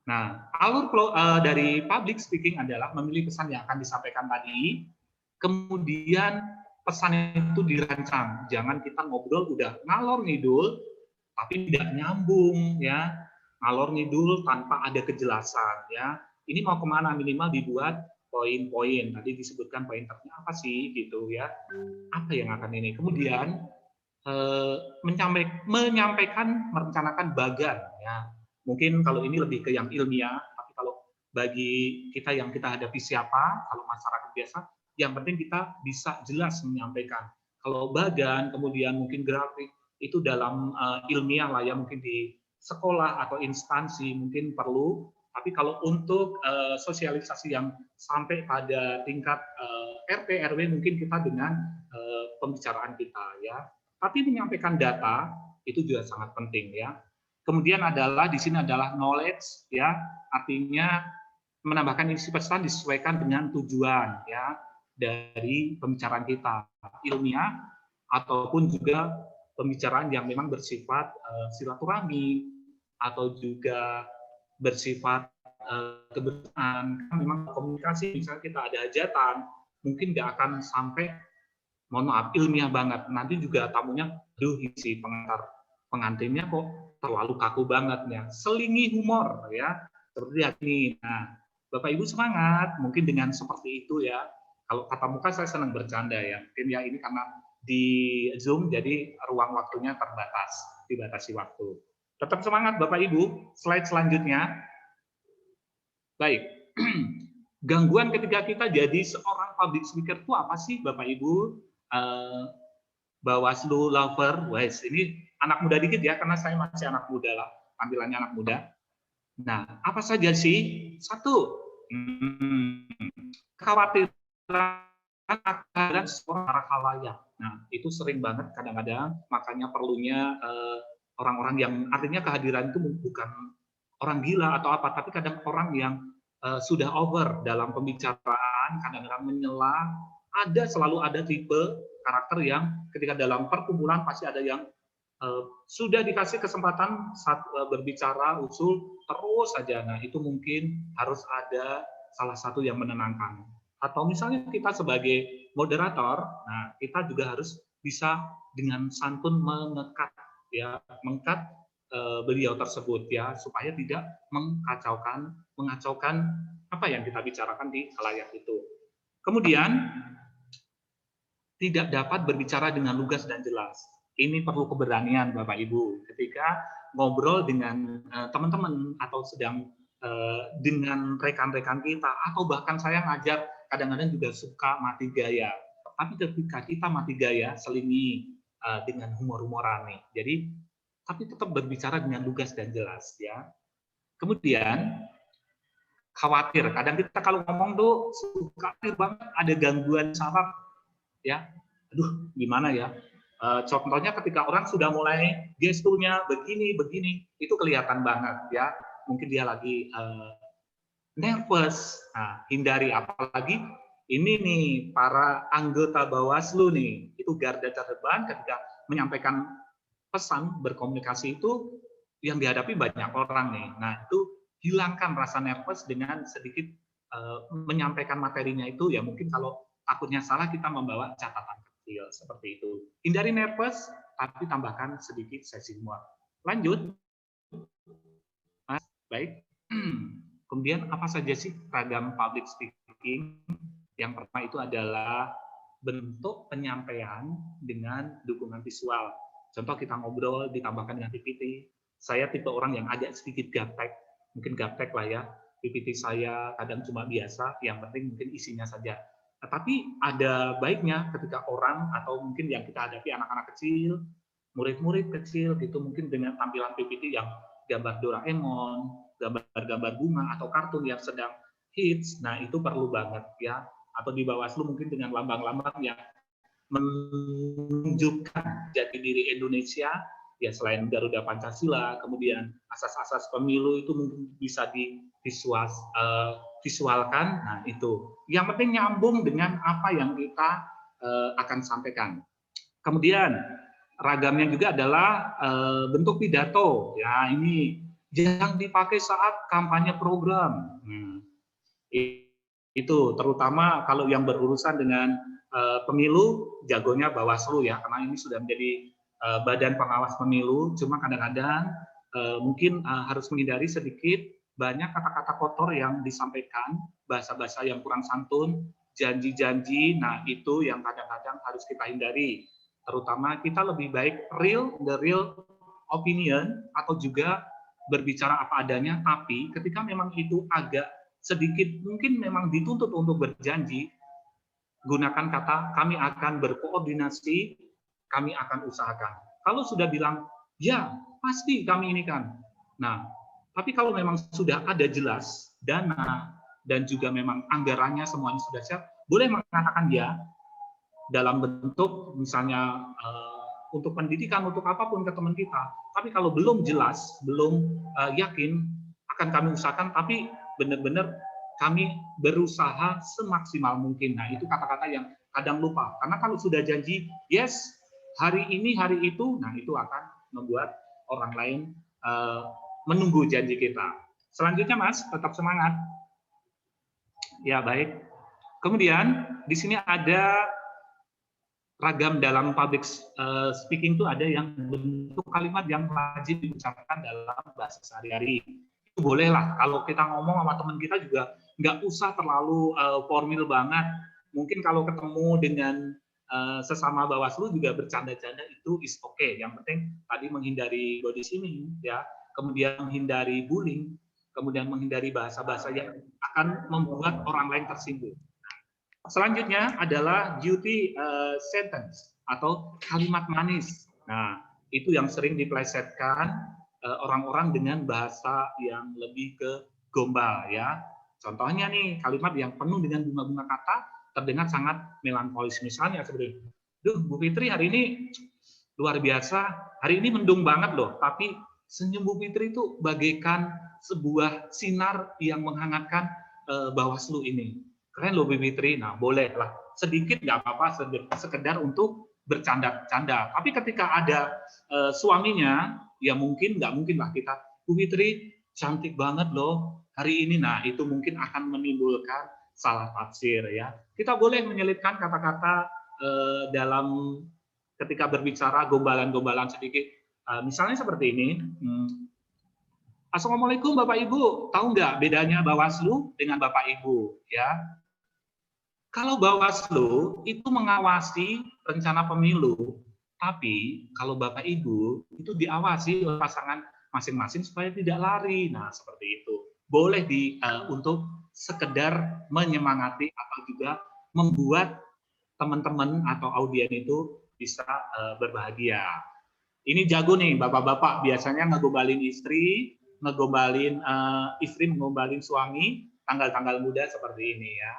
Nah alur dari public speaking adalah memilih pesan yang akan disampaikan tadi, kemudian pesan itu dirancang. Jangan kita ngobrol udah ngalor ngidul tapi tidak nyambung ya. Ngalor ngidul tanpa ada kejelasan ya. Ini mau kemana, minimal dibuat poin-poin. Tadi disebutkan pointernya apa sih gitu ya. Apa yang akan ini. Kemudian menyampaikan, merencanakan bagan ya. Mungkin kalau ini lebih ke yang ilmiah, tapi kalau bagi kita yang kita hadapi siapa, kalau masyarakat biasa, yang penting kita bisa jelas menyampaikan. Kalau bagan, kemudian mungkin grafik, itu dalam ilmiah lah ya, mungkin di sekolah atau instansi mungkin perlu, tapi kalau untuk sosialisasi yang sampai pada tingkat RT, RW mungkin kita dengan pembicaraan kita ya. Tapi menyampaikan data itu juga sangat penting ya. Kemudian adalah di sini adalah knowledge ya, artinya menambahkan isi pesan disesuaikan dengan tujuan ya dari pembicaraan kita, ilmiah ataupun juga pembicaraan yang memang bersifat silaturahmi atau juga bersifat kebersamaan. Memang komunikasi, misalnya kita ada hajatan, mungkin nggak akan sampai, mohon maaf, ilmiah banget. Nanti juga tamunya, aduh isi pengantinnya kok terlalu kaku banget ya. Selingi humor ya, seperti ini. Nah, Bapak Ibu semangat, mungkin dengan seperti itu ya. Kalau kata muka saya senang bercanda ya. Mungkin ya ini karena di Zoom, jadi ruang waktunya terbatas, dibatasi waktu. Tetap semangat Bapak Ibu. Slide selanjutnya. Baik. Gangguan ketika kita jadi seorang public speaker itu apa sih Bapak Ibu? Bawaslu lover, wes ini anak muda dikit ya, karena saya masih anak muda lah, tampilannya anak muda. Nah, apa saja sih? Satu, kekhawatiran akan seorang khalayak. Nah, itu sering banget kadang-kadang, makanya perlunya orang-orang yang artinya kehadiran itu bukan orang gila atau apa, tapi kadang orang yang sudah over dalam pembicaraan, kadang-kadang menyela. Selalu ada tipe karakter yang ketika dalam perkumpulan pasti ada yang sudah dikasih kesempatan saat berbicara usul terus saja. Nah, itu mungkin harus ada salah satu yang menenangkan. Atau misalnya kita sebagai moderator, nah kita juga harus bisa dengan santun mengekat ya, mengkat beliau tersebut ya, supaya tidak mengacaukan apa yang kita bicarakan di khalayak itu. Kemudian tidak dapat berbicara dengan lugas dan jelas. Ini perlu keberanian Bapak Ibu ketika ngobrol dengan teman-teman atau sedang dengan rekan-rekan kita, atau bahkan saya ngajar kadang-kadang juga suka mati gaya. Tapi ketika kita mati gaya, selingi dengan humor-humoran nih. Jadi tapi tetap berbicara dengan lugas dan jelas ya. Kemudian khawatir, kadang kita kalau ngomong tuh suka banget ada gangguan saraf ya. Aduh, gimana ya? Contohnya ketika orang sudah mulai gesturnya begini, itu kelihatan banget ya. Mungkin dia lagi nervous. Nah, hindari, apalagi ini nih para anggota Bawaslu nih, itu garda terdepan ketika menyampaikan pesan berkomunikasi itu yang dihadapi banyak orang nih. Nah, itu hilangkan rasa nervous dengan sedikit menyampaikan materinya itu ya, mungkin kalau takutnya salah kita membawa catatan kecil seperti itu. Hindari nervous tapi tambahkan sedikit sesi humor. Lanjut. Mas, baik. Kemudian apa saja sih ragam public speaking? Yang pertama itu adalah bentuk penyampaian dengan dukungan visual. Contoh kita ngobrol ditambahkan dengan PPT. Saya tipe orang yang agak sedikit gaptek, mungkin gaptek lah ya. PPT saya kadang cuma biasa, yang penting mungkin isinya saja. Nah, tapi ada baiknya ketika orang atau mungkin yang kita hadapi anak-anak kecil, murid-murid kecil gitu, mungkin dengan tampilan PPT yang gambar Doraemon, gambar-gambar bunga atau kartun yang sedang hits. Nah, itu perlu banget ya. Atau di Bawaslu mungkin dengan lambang-lambang yang menunjukkan jati diri Indonesia, ya selain Garuda Pancasila, kemudian asas-asas pemilu itu mungkin bisa divisualkan. Nah, itu. Yang penting nyambung dengan apa yang kita akan sampaikan. Kemudian ragamnya juga adalah bentuk pidato. Ya, ini yang dipakai saat kampanye program. Itu terutama kalau yang berurusan dengan pemilu jagonya Bawaslu ya, karena ini sudah menjadi badan pengawas pemilu. Cuma kadang-kadang mungkin harus menghindari sedikit banyak kata-kata kotor yang disampaikan, bahasa-bahasa yang kurang santun, janji-janji. Nah, itu yang kadang-kadang harus kita hindari. Terutama kita lebih baik the real opinion, atau juga berbicara apa adanya, tapi ketika memang itu agak sedikit mungkin memang dituntut untuk berjanji, gunakan kata kami akan berkoordinasi, kami akan usahakan. Kalau sudah bilang ya pasti kami ini kan. Nah, tapi kalau memang sudah ada jelas dana dan juga memang anggarannya semuanya sudah siap, boleh mengatakan ya dalam bentuk misalnya untuk pendidikan, untuk apapun ke teman kita. Tapi kalau belum jelas, belum yakin, akan kami usahakan, tapi benar-benar kami berusaha semaksimal mungkin. Nah, itu kata-kata yang kadang lupa. Karena kalau sudah janji, yes, hari ini, hari itu, nah itu akan membuat orang lain menunggu janji kita. Selanjutnya, Mas, tetap semangat. Ya, baik. Kemudian, di sini ada ragam dalam public speaking itu ada yang bentuk kalimat yang wajib diucapkan dalam bahasa sehari-hari. Itu bolehlah kalau kita ngomong sama teman kita juga nggak usah terlalu formal banget. Mungkin kalau ketemu dengan sesama Bawaslu juga bercanda-canda itu is okay. Yang penting tadi menghindari body shaming ya, kemudian menghindari bullying, kemudian menghindari bahasa-bahasa yang akan membuat orang lain tersinggung. Selanjutnya adalah duty sentence atau kalimat manis. Nah, itu yang sering diplesetkan orang-orang dengan bahasa yang lebih ke gombal ya. Contohnya nih, kalimat yang penuh dengan bunga-bunga kata terdengar sangat melankolis. Misalnya seperti, "Duh, Bu Fitri hari ini luar biasa. Hari ini mendung banget loh, tapi senyum Bu Fitri itu bagaikan sebuah sinar yang menghangatkan Bawaslu ini. Keren loh Bu Fitri." Nah, bolehlah sedikit nggak apa-apa, sekedar untuk bercanda-canda. Tapi ketika ada suaminya, ya nggak mungkin lah kita, "Bu Fitri cantik banget loh hari ini." Nah, itu mungkin akan menimbulkan salah tafsir ya. Kita boleh menyelipkan kata-kata dalam ketika berbicara gombalan-gombalan sedikit. Misalnya seperti ini. "Assalamualaikum Bapak Ibu, tahu nggak bedanya Bawaslu dengan Bapak Ibu?" Ya. Kalau Bawaslu itu mengawasi rencana pemilu, tapi kalau Bapak Ibu itu diawasi oleh pasangan masing-masing supaya tidak lari. Nah, seperti itu. Boleh untuk sekedar menyemangati atau juga membuat teman-teman atau audien itu bisa berbahagia. Ini jago nih bapak-bapak, biasanya ngegombalin istri, ngegombalin suami, tanggal-tanggal muda seperti ini ya.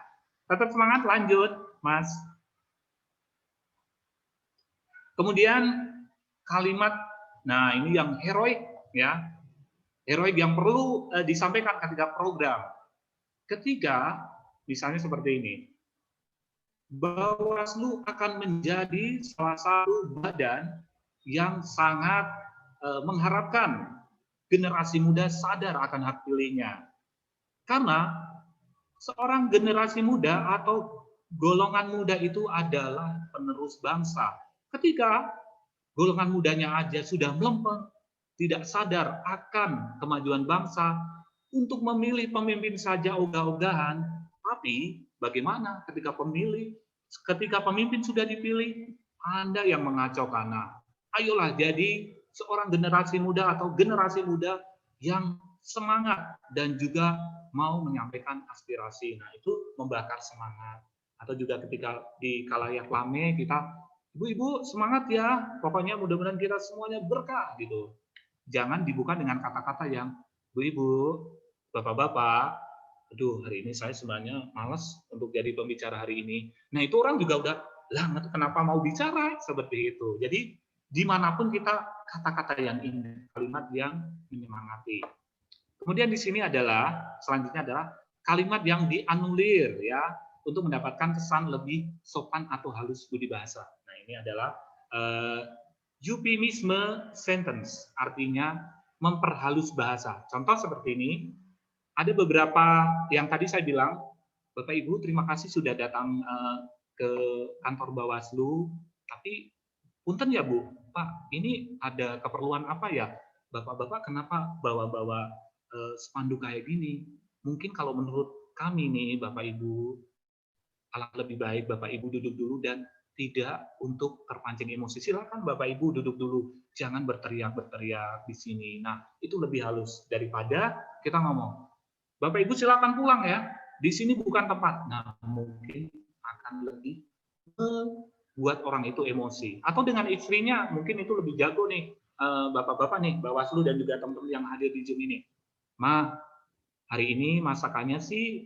Tetap semangat, lanjut, Mas. Kemudian kalimat, nah ini yang heroik ya, heroik yang perlu disampaikan ketika program. Ketika misalnya seperti ini, Bawaslu akan menjadi salah satu badan yang sangat mengharapkan generasi muda sadar akan hak pilihnya. Karena seorang generasi muda atau golongan muda itu adalah penerus bangsa. Ketika golongan mudanya aja sudah melempem, tidak sadar akan kemajuan bangsa, untuk memilih pemimpin saja ogah-ogahan, tapi bagaimana ketika pemimpin sudah dipilih, Anda yang mengacau kana. Ayolah jadi seorang generasi muda atau generasi muda yang semangat dan juga mau menyampaikan aspirasi. Nah, itu membakar semangat. Atau juga ketika di khalayak rame kita, "Ibu-ibu semangat ya, pokoknya mudah-mudahan kita semuanya berkah," gitu. Jangan dibuka dengan kata-kata yang, "Bu-ibu, bapak-bapak, aduh hari ini saya sebenarnya malas untuk jadi pembicara hari ini." Nah, itu orang juga udah, "Lah, kenapa mau bicara?" Seperti itu. Jadi dimanapun kita kata-kata yang indah, kalimat yang menyemangati. Kemudian di sini selanjutnya adalah kalimat yang dianulir ya, untuk mendapatkan kesan lebih sopan atau halus budi bahasa. Nah, ini adalah euphemisme sentence, artinya memperhalus bahasa. Contoh seperti ini, ada beberapa yang tadi saya bilang, "Bapak Ibu terima kasih sudah datang ke kantor Bawaslu, tapi punten ya Bu, Pak, ini ada keperluan apa ya? Bapak-bapak kenapa bawa-bawa spanduk kayak gini? Mungkin kalau menurut kami nih, Bapak Ibu, alangkah lebih baik Bapak Ibu duduk dulu dan tidak untuk terpancing emosi. Silakan Bapak Ibu duduk dulu, jangan berteriak-berteriak di sini. Nah, itu lebih halus daripada kita ngomong. Bapak Ibu silakan pulang ya, di sini bukan tempat. Nah, mungkin akan lebih membuat orang itu emosi. Atau dengan istrinya, mungkin itu lebih jago nih, Bapak-bapak nih, Bawaslu dan juga teman-teman yang hadir di Zoom ini. Ma, hari ini masakannya sih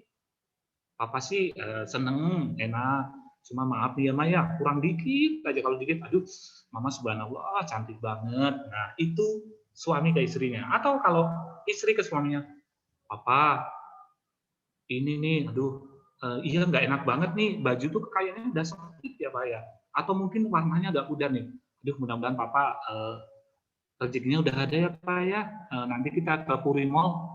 Papa sih seneng, enak. Cuma maaf nih ya Maya, kurang dikit aja. Kalau dikit, aduh, Mama subhanallah cantik banget. Nah, itu suami ke istrinya. Atau kalau istri ke suaminya, Papa, ini nih, aduh, iya nggak enak banget nih, baju tuh kayaknya udah sempit ya Pak ya. Atau mungkin warnanya nggak pudar nih. Aduh, mudah-mudahan Papa rezekinya udah ada ya Pak ya. Nanti kita ke Puri Mall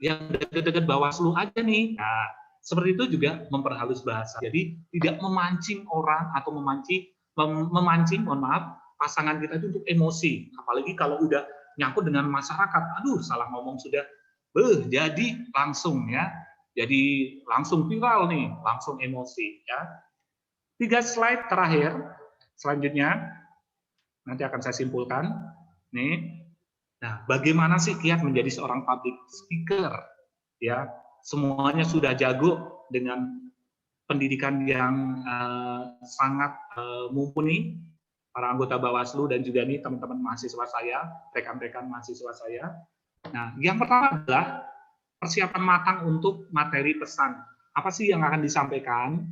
yang dekat-dekat Bawaslu aja nih. Nah, seperti itu juga memperhalus bahasa. Jadi tidak memancing orang atau memancing, mohon maaf, pasangan kita itu untuk emosi. Apalagi kalau udah nyangkut dengan masyarakat, aduh salah ngomong sudah, jadi langsung ya. Jadi langsung viral nih, langsung emosi ya. 3 slide terakhir, selanjutnya nanti akan saya simpulkan. Nih, nah bagaimana sih kiat menjadi seorang public speaker? Ya, semuanya sudah jago dengan pendidikan yang sangat mumpuni, para anggota Bawaslu dan juga nih teman-teman mahasiswa saya, rekan-rekan mahasiswa saya. Nah, yang pertama adalah persiapan matang untuk materi pesan. Apa sih yang akan disampaikan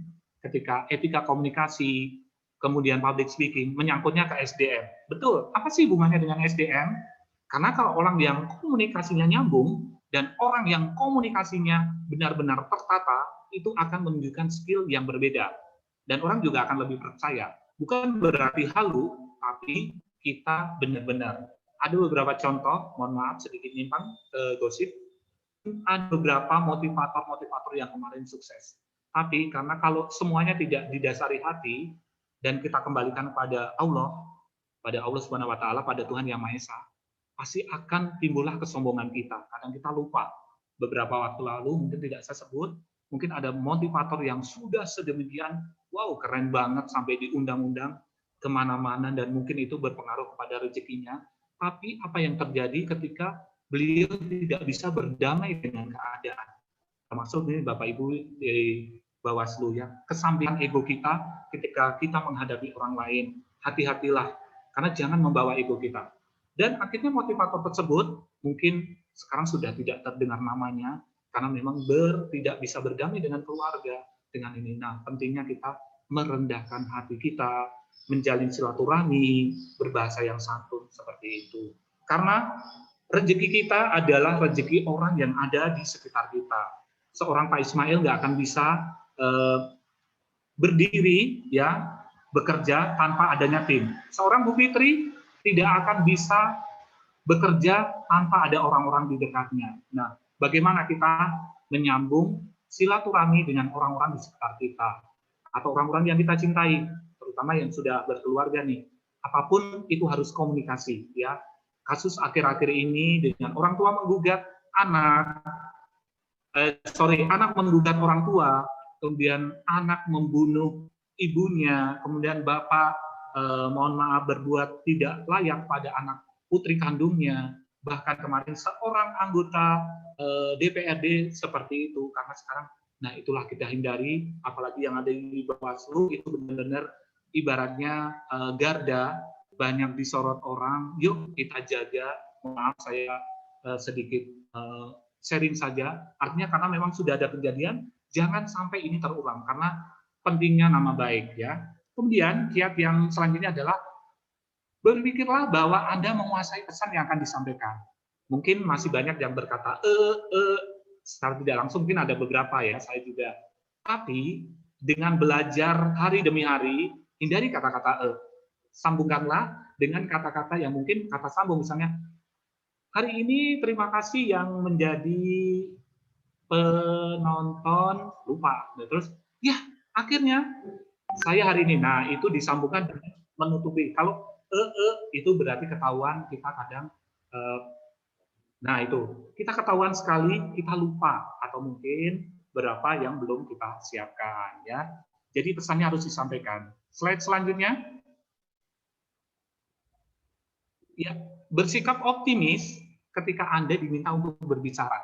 ketika etika komunikasi, kemudian public speaking, menyangkutnya ke SDM. Betul, apa sih hubungannya dengan SDM? Karena kalau orang yang komunikasinya nyambung, dan orang yang komunikasinya benar-benar tertata, itu akan menunjukkan skill yang berbeda. Dan orang juga akan lebih percaya. Bukan berarti halu, tapi kita benar-benar. Ada beberapa contoh, mohon maaf sedikit nyimpang gosip, ada beberapa motivator-motivator yang kemarin sukses. Tapi karena kalau semuanya tidak didasari hati, dan kita kembalikan pada Allah Subhanahu wa Ta'ala, pada Tuhan Yang Maha Esa, pasti akan timbullah kesombongan kita. Kadang kita lupa. Beberapa waktu lalu, mungkin tidak saya sebut, mungkin ada motivator yang sudah sedemikian, wow, keren banget, sampai diundang-undang kemana-mana, dan mungkin itu berpengaruh kepada rezekinya. Tapi apa yang terjadi ketika beliau tidak bisa berdamai dengan keadaan? Termasuk ini Bapak Ibu di Bawaslu ya, kesampingan ego kita ketika kita menghadapi orang lain. Hati-hatilah, karena jangan membawa ego kita. Dan akhirnya motivator tersebut mungkin sekarang sudah tidak terdengar namanya karena memang tidak bisa berdamai dengan keluarga dengan ini. Nah, pentingnya kita merendahkan hati kita, menjalin silaturahmi, berbahasa yang santun seperti itu. Karena rezeki kita adalah rezeki orang yang ada di sekitar kita. Seorang Pak Ismail nggak akan bisa berdiri ya, bekerja tanpa adanya tim. Seorang Bu Fitri tidak akan bisa bekerja tanpa ada orang-orang di dekatnya. Nah, bagaimana kita menyambung silaturahmi dengan orang-orang di sekitar kita atau orang-orang yang kita cintai, terutama yang sudah berkeluarga nih. Apapun itu harus komunikasi ya. Kasus akhir-akhir ini dengan orang tua menggugat anak menggugat orang tua, kemudian anak membunuh ibunya, kemudian bapak mohon maaf berbuat tidak layak pada anak putri kandungnya, bahkan kemarin seorang anggota DPRD seperti itu. Karena sekarang, nah itulah kita hindari, apalagi yang ada di Bawaslu itu benar-benar ibaratnya garda, banyak disorot orang. Yuk kita jaga. Maaf saya sedikit sharing saja. Artinya karena memang sudah ada kejadian, jangan sampai ini terulang karena pentingnya nama baik ya. Kemudian kiat yang selanjutnya adalah berpikirlah bahwa Anda menguasai pesan yang akan disampaikan. Mungkin masih banyak yang berkata secara tidak langsung, mungkin ada beberapa ya, saya juga. Tapi dengan belajar hari demi hari, hindari kata-kata sambungkanlah dengan kata-kata yang mungkin kata sambung, misalnya hari ini terima kasih yang menjadi penonton, lupa. Terus ya akhirnya saya hari ini. Nah, itu disambungkan dengan menutupi. Kalau itu berarti ketahuan kita kadang nah itu kita ketahuan sekali, kita lupa atau mungkin berapa yang belum kita siapkan ya. Jadi pesannya harus disampaikan. Slide selanjutnya. Ya, bersikap optimis ketika Anda diminta untuk berbicara.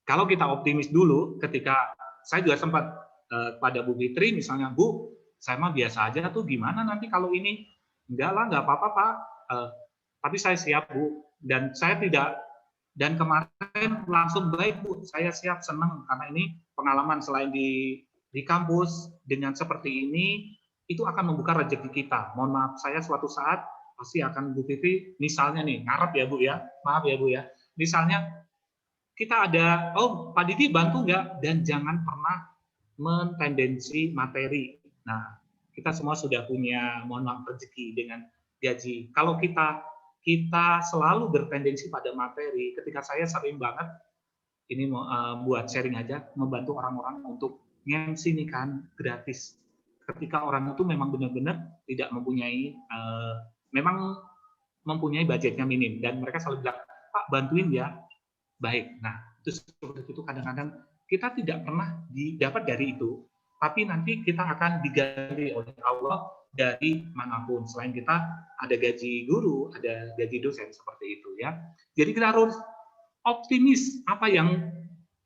Kalau kita optimis dulu, ketika saya juga sempat pada Bu Fitri misalnya, Bu, saya mah biasa aja tuh, gimana nanti kalau ini? Enggak lah, enggak apa-apa Pak. Tapi saya siap Bu, dan saya tidak, dan kemarin langsung baik Bu, saya siap, senang karena ini pengalaman selain di kampus dengan seperti ini, itu akan membuka rezeki kita. Mohon maaf, saya suatu saat pasti akan Bu Vivi, misalnya nih, ngarep ya Bu ya, maaf ya Bu ya, misalnya kita ada, oh Pak Didi bantu nggak? Dan jangan pernah mentendensi materi. Nah, kita semua sudah punya, mohon maaf, rezeki dengan gaji. Kalau kita selalu bertendensi pada materi, ketika saya sering banget, ini buat sharing aja, membantu orang-orang untuk nge-MC nih kan, gratis. Ketika orang itu memang benar-benar tidak mempunyai, memang mempunyai budgetnya minim, dan mereka selalu bilang, Pak bantuin ya, baik. Nah, itu seperti itu kadang-kadang kita tidak pernah didapat dari itu, tapi nanti kita akan diganti oleh Allah dari manapun. Selain kita ada gaji guru, ada gaji dosen seperti itu ya. Jadi kita harus optimis apa yang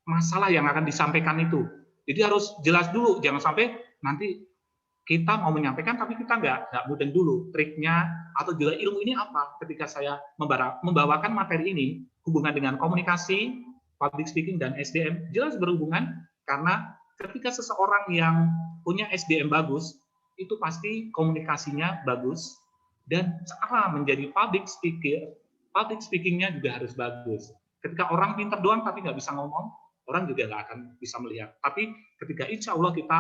masalah yang akan disampaikan itu. Jadi harus jelas dulu, jangan sampai nanti kita mau menyampaikan tapi kita nggak mudeng dulu triknya atau juga ilmu ini apa. Ketika saya membawakan materi ini hubungan dengan komunikasi, public speaking dan SDM jelas berhubungan, karena ketika seseorang yang punya SDM bagus itu pasti komunikasinya bagus, dan cara menjadi public speakingnya juga harus bagus. Ketika orang pintar doang tapi nggak bisa ngomong, orang juga nggak akan bisa melihat. Tapi ketika insya Allah kita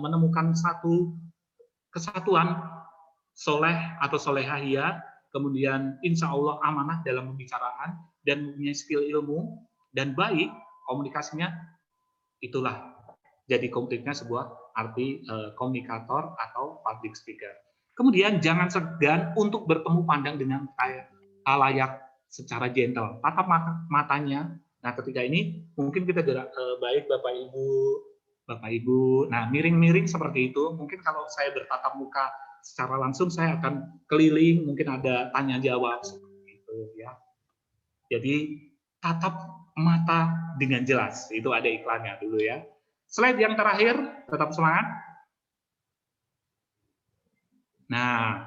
menemukan satu kesatuan soleh atau solehahia, kemudian insya Allah amanah dalam pembicaraan dan mempunyai skill ilmu dan baik komunikasinya, itulah jadi konkretnya sebuah arti komunikator atau public speaker. Kemudian jangan segan untuk bertemu pandang dengan halayak secara gentle, tatap matanya. Nah, ketika ini mungkin kita baik Bapak Ibu, nah miring-miring seperti itu. Mungkin kalau saya bertatap muka secara langsung, saya akan keliling, mungkin ada tanya jawab seperti itu ya. Jadi tatap mata dengan jelas, itu ada iklannya dulu ya. Slide yang terakhir, tetap semangat. Nah,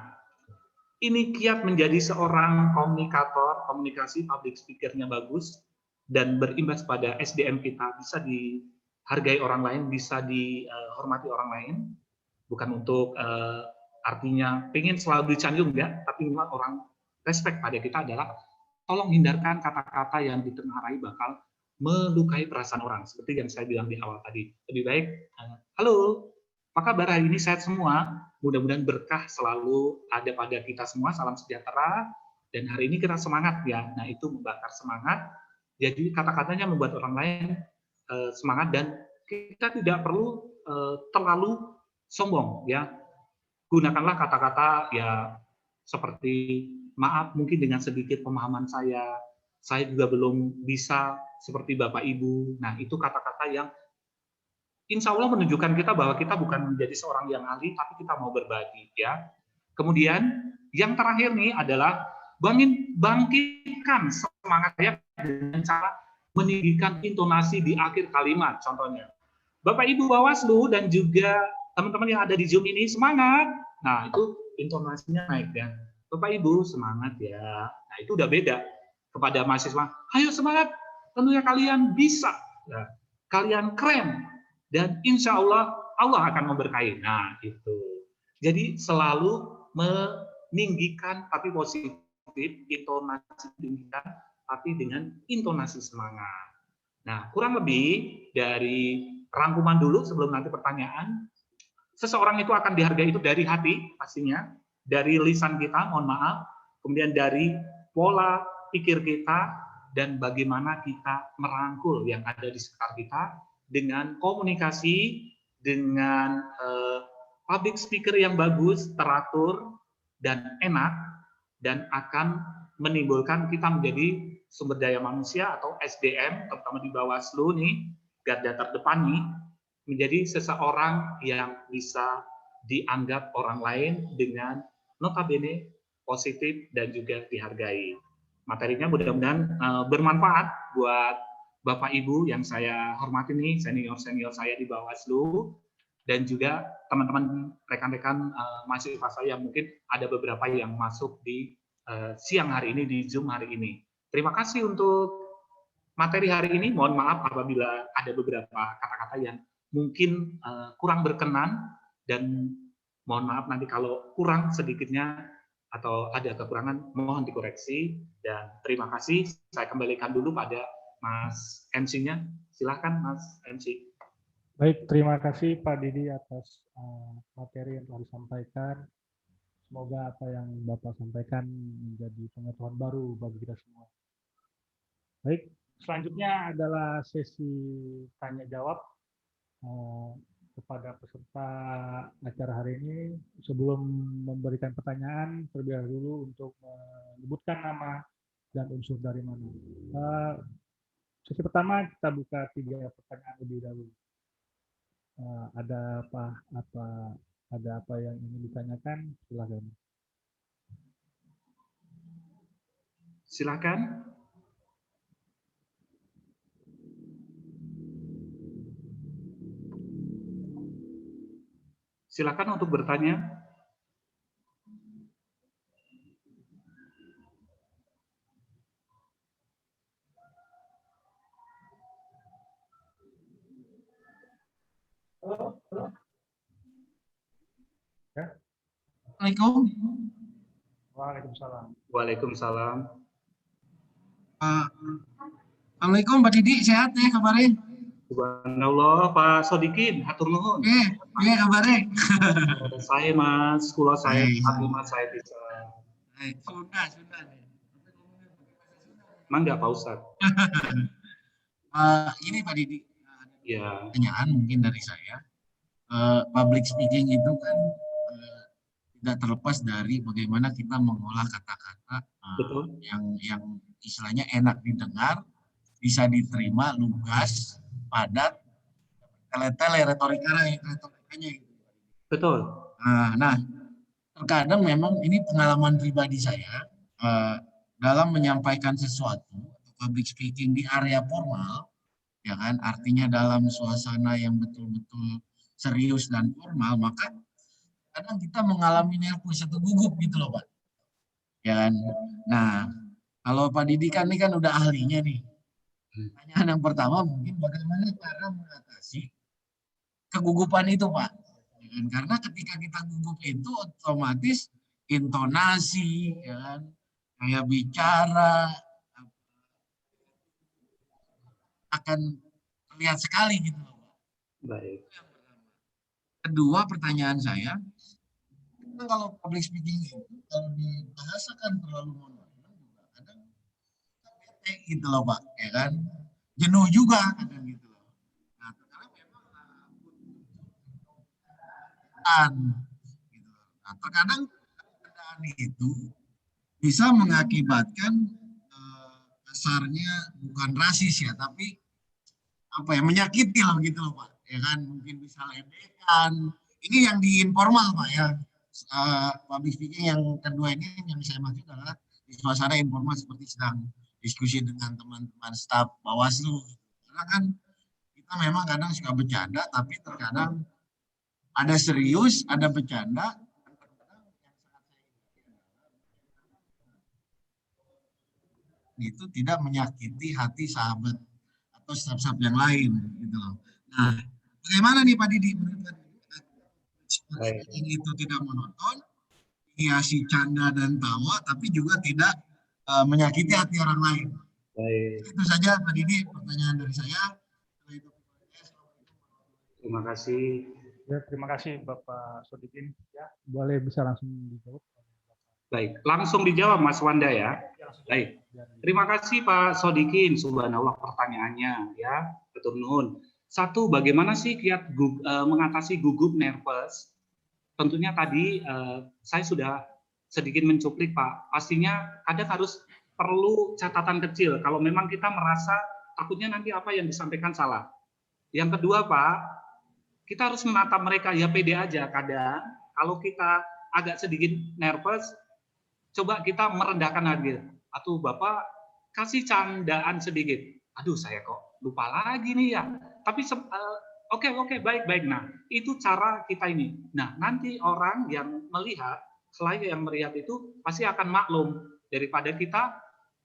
ini kiat menjadi seorang komunikator, komunikasi public speaker-nya bagus, dan berimbas pada SDM kita, bisa dihargai orang lain, bisa dihormati orang lain, bukan untuk artinya pengen selalu dicanjung ya, tapi memang orang respect pada kita adalah tolong hindarkan kata-kata yang ditengarai bakal melukai perasaan orang, seperti yang saya bilang di awal tadi. Lebih baik, halo, apa kabar hari ini, sehat semua, mudah-mudahan berkah selalu ada pada kita semua, salam sejahtera, dan hari ini kita semangat ya. Nah, itu membakar semangat. Jadi kata-katanya membuat orang lain semangat, dan kita tidak perlu terlalu sombong ya. Gunakanlah kata-kata ya seperti maaf mungkin dengan sedikit pemahaman saya juga belum bisa seperti Bapak Ibu. Nah, itu kata-kata yang insya Allah menunjukkan kita bahwa kita bukan menjadi seorang yang ahli, tapi kita mau berbagi ya. Kemudian yang terakhir nih adalah bangkitkan semangat saya dengan cara meninggikan intonasi di akhir kalimat. Contohnya, Bapak Ibu Bawaslu dan juga teman-teman yang ada di Zoom ini semangat. Nah, itu intonasinya naik ya. Bapak Ibu semangat ya. Nah, itu udah beda. Kepada mahasiswa, ayo semangat, tentunya kalian bisa. Nah, kalian keren. Dan insya Allah, Allah akan memberkahi. Nah, itu. Jadi selalu meninggikan tapi positif, intonasi tinggikan tapi dengan intonasi semangat. Nah, kurang lebih dari rangkuman dulu sebelum nanti pertanyaan. Seseorang itu akan dihargai itu dari hati pastinya, dari lisan kita, mohon maaf, kemudian dari pola pikir kita, dan bagaimana kita merangkul yang ada di sekitar kita dengan komunikasi, dengan public speaker yang bagus, teratur, dan enak, dan akan menimbulkan kita menjadi sumber daya manusia atau SDM, terutama di Bawaslu nih, garda terdepan nih, menjadi seseorang yang bisa dianggap orang lain dengan notabene positif dan juga dihargai. Materinya mudah-mudahan bermanfaat buat Bapak Ibu yang saya hormati nih, senior-senior saya di Bawaslu, dan juga teman-teman rekan-rekan mahasiswa saya yang mungkin ada beberapa yang masuk di siang hari ini, di Zoom hari ini. Terima kasih untuk materi hari ini. Mohon maaf apabila ada beberapa kata-kata yang mungkin kurang berkenan, dan mohon maaf nanti kalau kurang sedikitnya atau ada kekurangan mohon dikoreksi, dan terima kasih. Saya kembalikan dulu pada Mas MC-nya. Silakan Mas MC. Baik, terima kasih Pak Didi atas materi yang telah disampaikan. Semoga apa yang Bapak sampaikan menjadi pengetahuan baru bagi kita semua. Baik, selanjutnya adalah sesi tanya jawab kepada peserta acara hari ini. Sebelum memberikan pertanyaan, terlebih dahulu untuk menyebutkan nama dan unsur dari mana. Sesi pertama kita buka 3 pertanyaan lebih dahulu. Ada apa yang ingin ditanyakan? Silakan. Silakan. Silakan untuk bertanya. Assalamualaikum. Waalaikumsalam. Waalaikumsalam. Assalamualaikum Pak Didi, sehat ya kabarnya? Subhanallah, Pak Sodikin, hatur nuhun. Kabarnya? Saya Mas, kula saya, Baik. Mas saya bisa. Sunda. Mangga Pak Ustadz. Ini Pak Didi, Ya. pertanyaan mungkin dari saya. Public speaking itu kan tidak terlepas dari bagaimana kita mengolah kata-kata Betul. yang istilahnya enak didengar, bisa diterima, lugas, padat, tele-tele retorikanya gitu. Betul. Nah, terkadang memang ini pengalaman pribadi saya dalam menyampaikan sesuatu, public speaking di area formal, ya kan, artinya dalam suasana yang betul-betul serius dan formal, maka kadang kita mengalami nervous atau gugup gitu loh Pak. Ya kan? Nah, kalau Pak Didi kan ini kan udah ahlinya nih. Pertanyaan yang pertama mungkin bagaimana cara mengatasi kegugupan itu Pak. Ya kan? Karena ketika kita gugup itu otomatis intonasi, ya kan, kayak bicara akan terlihat sekali gitu loh Pak. Baik. Kedua pertanyaan saya, kalau public speaking itu kalau dibahasakan terlalu monoton juga kadang bete gitu loh Pak, ya kan, jenuh juga kadang gitu loh. Nah, terkadang memang gitu. Nah, terkadang keadaan itu bisa mengakibatkan kasarnya bukan rasis ya, tapi apa ya, menyakiti lah gitu loh Pak, ya kan, mungkin bisa ledekan. Ini yang di informal Pak ya. Public speaking yang kedua ini yang saya maksud adalah di suasana informal seperti sedang diskusi dengan teman-teman staf Bawaslu. Karena kan kita memang kadang suka bercanda, tapi terkadang ada serius, ada bercanda. Itu tidak menyakiti hati sahabat atau staf-staf yang lain gitu loh. Nah, bagaimana nih Pak Didi menurut itu tidak monoton, hiasi canda dan tawa, tapi juga tidak menyakiti hati orang lain. Baik. Itu saja Pak Didi pertanyaan dari saya. Terima kasih. Ya, terima kasih Bapak Sodikin. Ya, boleh bisa langsung dijawab. Baik, langsung dijawab Mas Wanda ya. Baik. Terima kasih Pak Sodikin. Subhanallah pertanyaannya ya. Hatur nuhun. Satu, bagaimana sih kiat mengatasi gugup nervous tentunya tadi saya sudah sedikit mencuplik Pak. Pastinya kadang harus perlu catatan kecil kalau memang kita merasa takutnya nanti apa yang disampaikan salah. Yang kedua Pak, kita harus menatap mereka ya pede aja. Kadang kalau kita agak sedikit nervous, coba kita merendahkan hati. Atau Bapak kasih candaan sedikit. Aduh saya kok lupa lagi nih ya. Tapi oke, baik. Nah, itu cara kita ini. Nah, nanti orang yang melihat, selain yang melihat itu pasti akan maklum daripada kita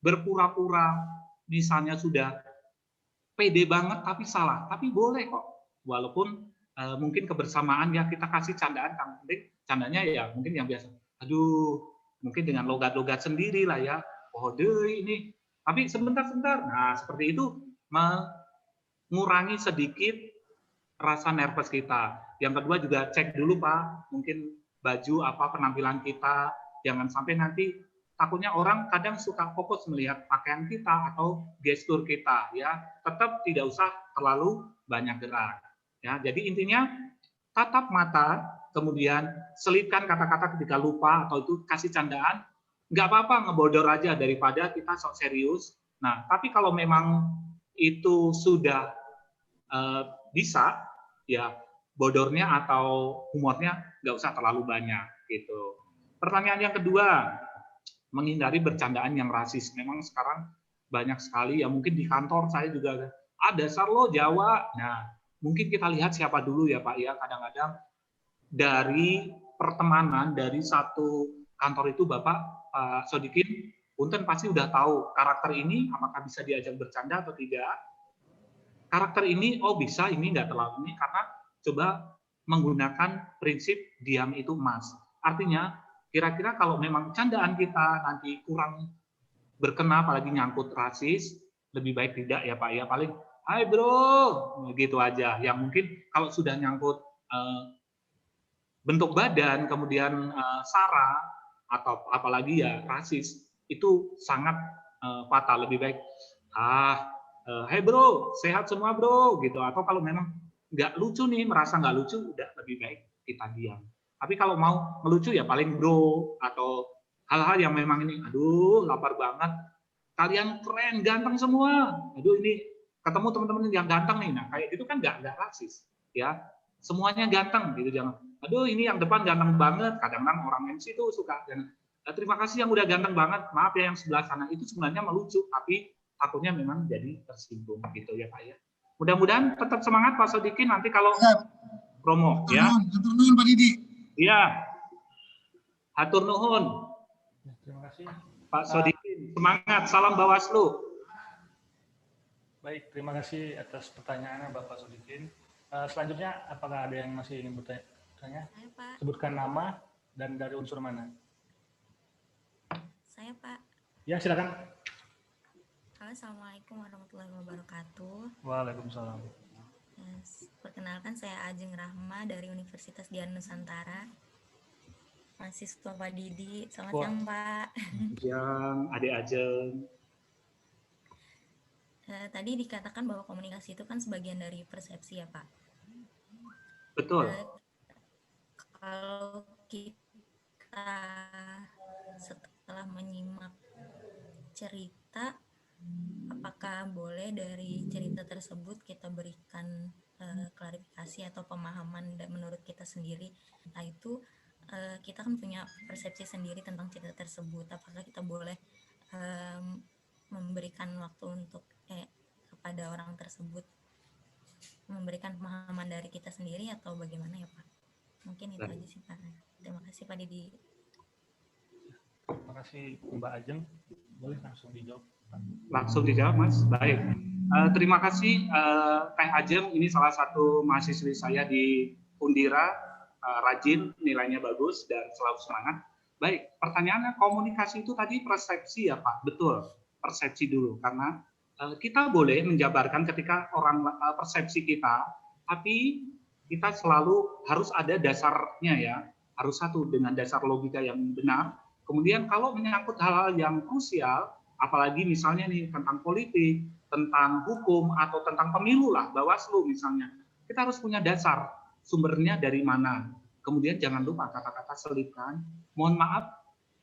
berpura-pura misalnya sudah pede banget tapi salah. Tapi boleh kok. Walaupun mungkin kebersamaan ya kita kasih candaan, yang penting candanya ya mungkin yang biasa. Aduh, mungkin dengan logat-logat sendiri lah ya. Oh, deh ini. Tapi sebentar. Nah, seperti itu mengurangi sedikit rasa nervous kita. Yang kedua juga cek dulu Pak, mungkin baju apa penampilan kita, jangan sampai nanti takutnya orang kadang suka fokus melihat pakaian kita atau gestur kita ya. Tetap tidak usah terlalu banyak gerak. Ya, jadi intinya tatap mata, kemudian selipkan kata-kata ketika lupa atau itu kasih candaan, nggak apa-apa ngebodor aja daripada kita sok serius. Nah, tapi kalau memang itu sudah bisa, ya bodornya atau humornya nggak usah terlalu banyak gitu. Pertanyaan yang kedua, menghindari bercandaan yang rasis. Memang sekarang banyak sekali ya, mungkin di kantor saya juga ada dasar lo Jawa. Nah, mungkin kita lihat siapa dulu ya Pak ya. Kadang-kadang dari pertemanan dari satu kantor itu Bapak Pak Sodikin, punten pasti udah tahu karakter ini apakah bisa diajak bercanda atau tidak. Karakter ini oh bisa, ini nggak terlalu ini, karena coba menggunakan prinsip diam itu emas. Artinya kira-kira kalau memang candaan kita nanti kurang berkena, apalagi nyangkut rasis, lebih baik tidak ya Pak ya. Paling hai bro, gitu aja. Yang mungkin kalau sudah nyangkut bentuk badan, kemudian sara, atau apalagi ya rasis, itu sangat fatal. Lebih baik hey bro, sehat semua bro, gitu. Atau kalau memang nggak lucu nih, merasa nggak lucu, udah lebih baik kita diam. Tapi kalau mau ngelucu ya paling bro, atau hal-hal yang memang ini, aduh lapar banget, kalian keren, ganteng semua, aduh ini ketemu teman-teman yang ganteng nih, nah kayak itu kan nggak rasis, ya semuanya ganteng gitu, jangan, aduh ini yang depan ganteng banget, kadang-kadang orang MC itu suka, terima kasih yang udah ganteng banget, maaf ya yang sebelah sana, itu sebenarnya melucu, tapi takutnya memang jadi tersinggung gitu ya Pak ya. Mudah-mudahan tetap semangat Pak Sodikin nanti kalau promo ya. Hatur nuhun Pak Didi. Iya. Hatur nuhun. Terima kasih. Pak Sodikin, semangat, salam Bawaslu. Baik, terima kasih atas pertanyaannya Bapak Sodikin. Selanjutnya, apakah ada yang masih ingin bertanya? Saya, Pak. Sebutkan nama dan dari unsur mana. Saya, Pak. Ya, silakan. Halo, Assalamualaikum warahmatullahi wabarakatuh. Waalaikumsalam. Perkenalkan, saya Ajeng Rahma dari Universitas Dian Nusantara. Mahasiswa Pak Didi. Selamat siang, Pak. Siang, Adik Ajeng. Tadi dikatakan bahwa komunikasi itu kan sebagian dari persepsi ya, Pak. Betul. Kalau kita setelah menyimak cerita, apakah boleh dari cerita tersebut kita berikan klarifikasi atau pemahaman menurut kita sendiri? Nah itu kita kan punya persepsi sendiri tentang cerita tersebut. Apakah kita boleh memberikan waktu untuk kepada orang tersebut memberikan pemahaman dari kita sendiri atau bagaimana ya Pak? Mungkin itu aja sih Pak. Terima kasih Pak Didi. Terima kasih Mbak Ajeng. Boleh langsung dijawab. Langsung dijawab Mas. Baik. Terima kasih Teh Ajeng. Ini salah satu mahasiswi saya di Undira. Rajin, nilainya bagus dan selalu semangat. Baik. Pertanyaannya komunikasi itu tadi persepsi ya Pak. Betul. Persepsi dulu karena kita boleh menjabarkan ketika orang persepsi kita, tapi kita selalu harus ada dasarnya ya, harus satu dengan dasar logika yang benar. Kemudian kalau menyangkut hal-hal yang krusial, apalagi misalnya nih tentang politik, tentang hukum atau tentang pemilu lah, Bawaslu misalnya, kita harus punya dasar sumbernya dari mana. Kemudian jangan lupa kata-kata selipkan, mohon maaf,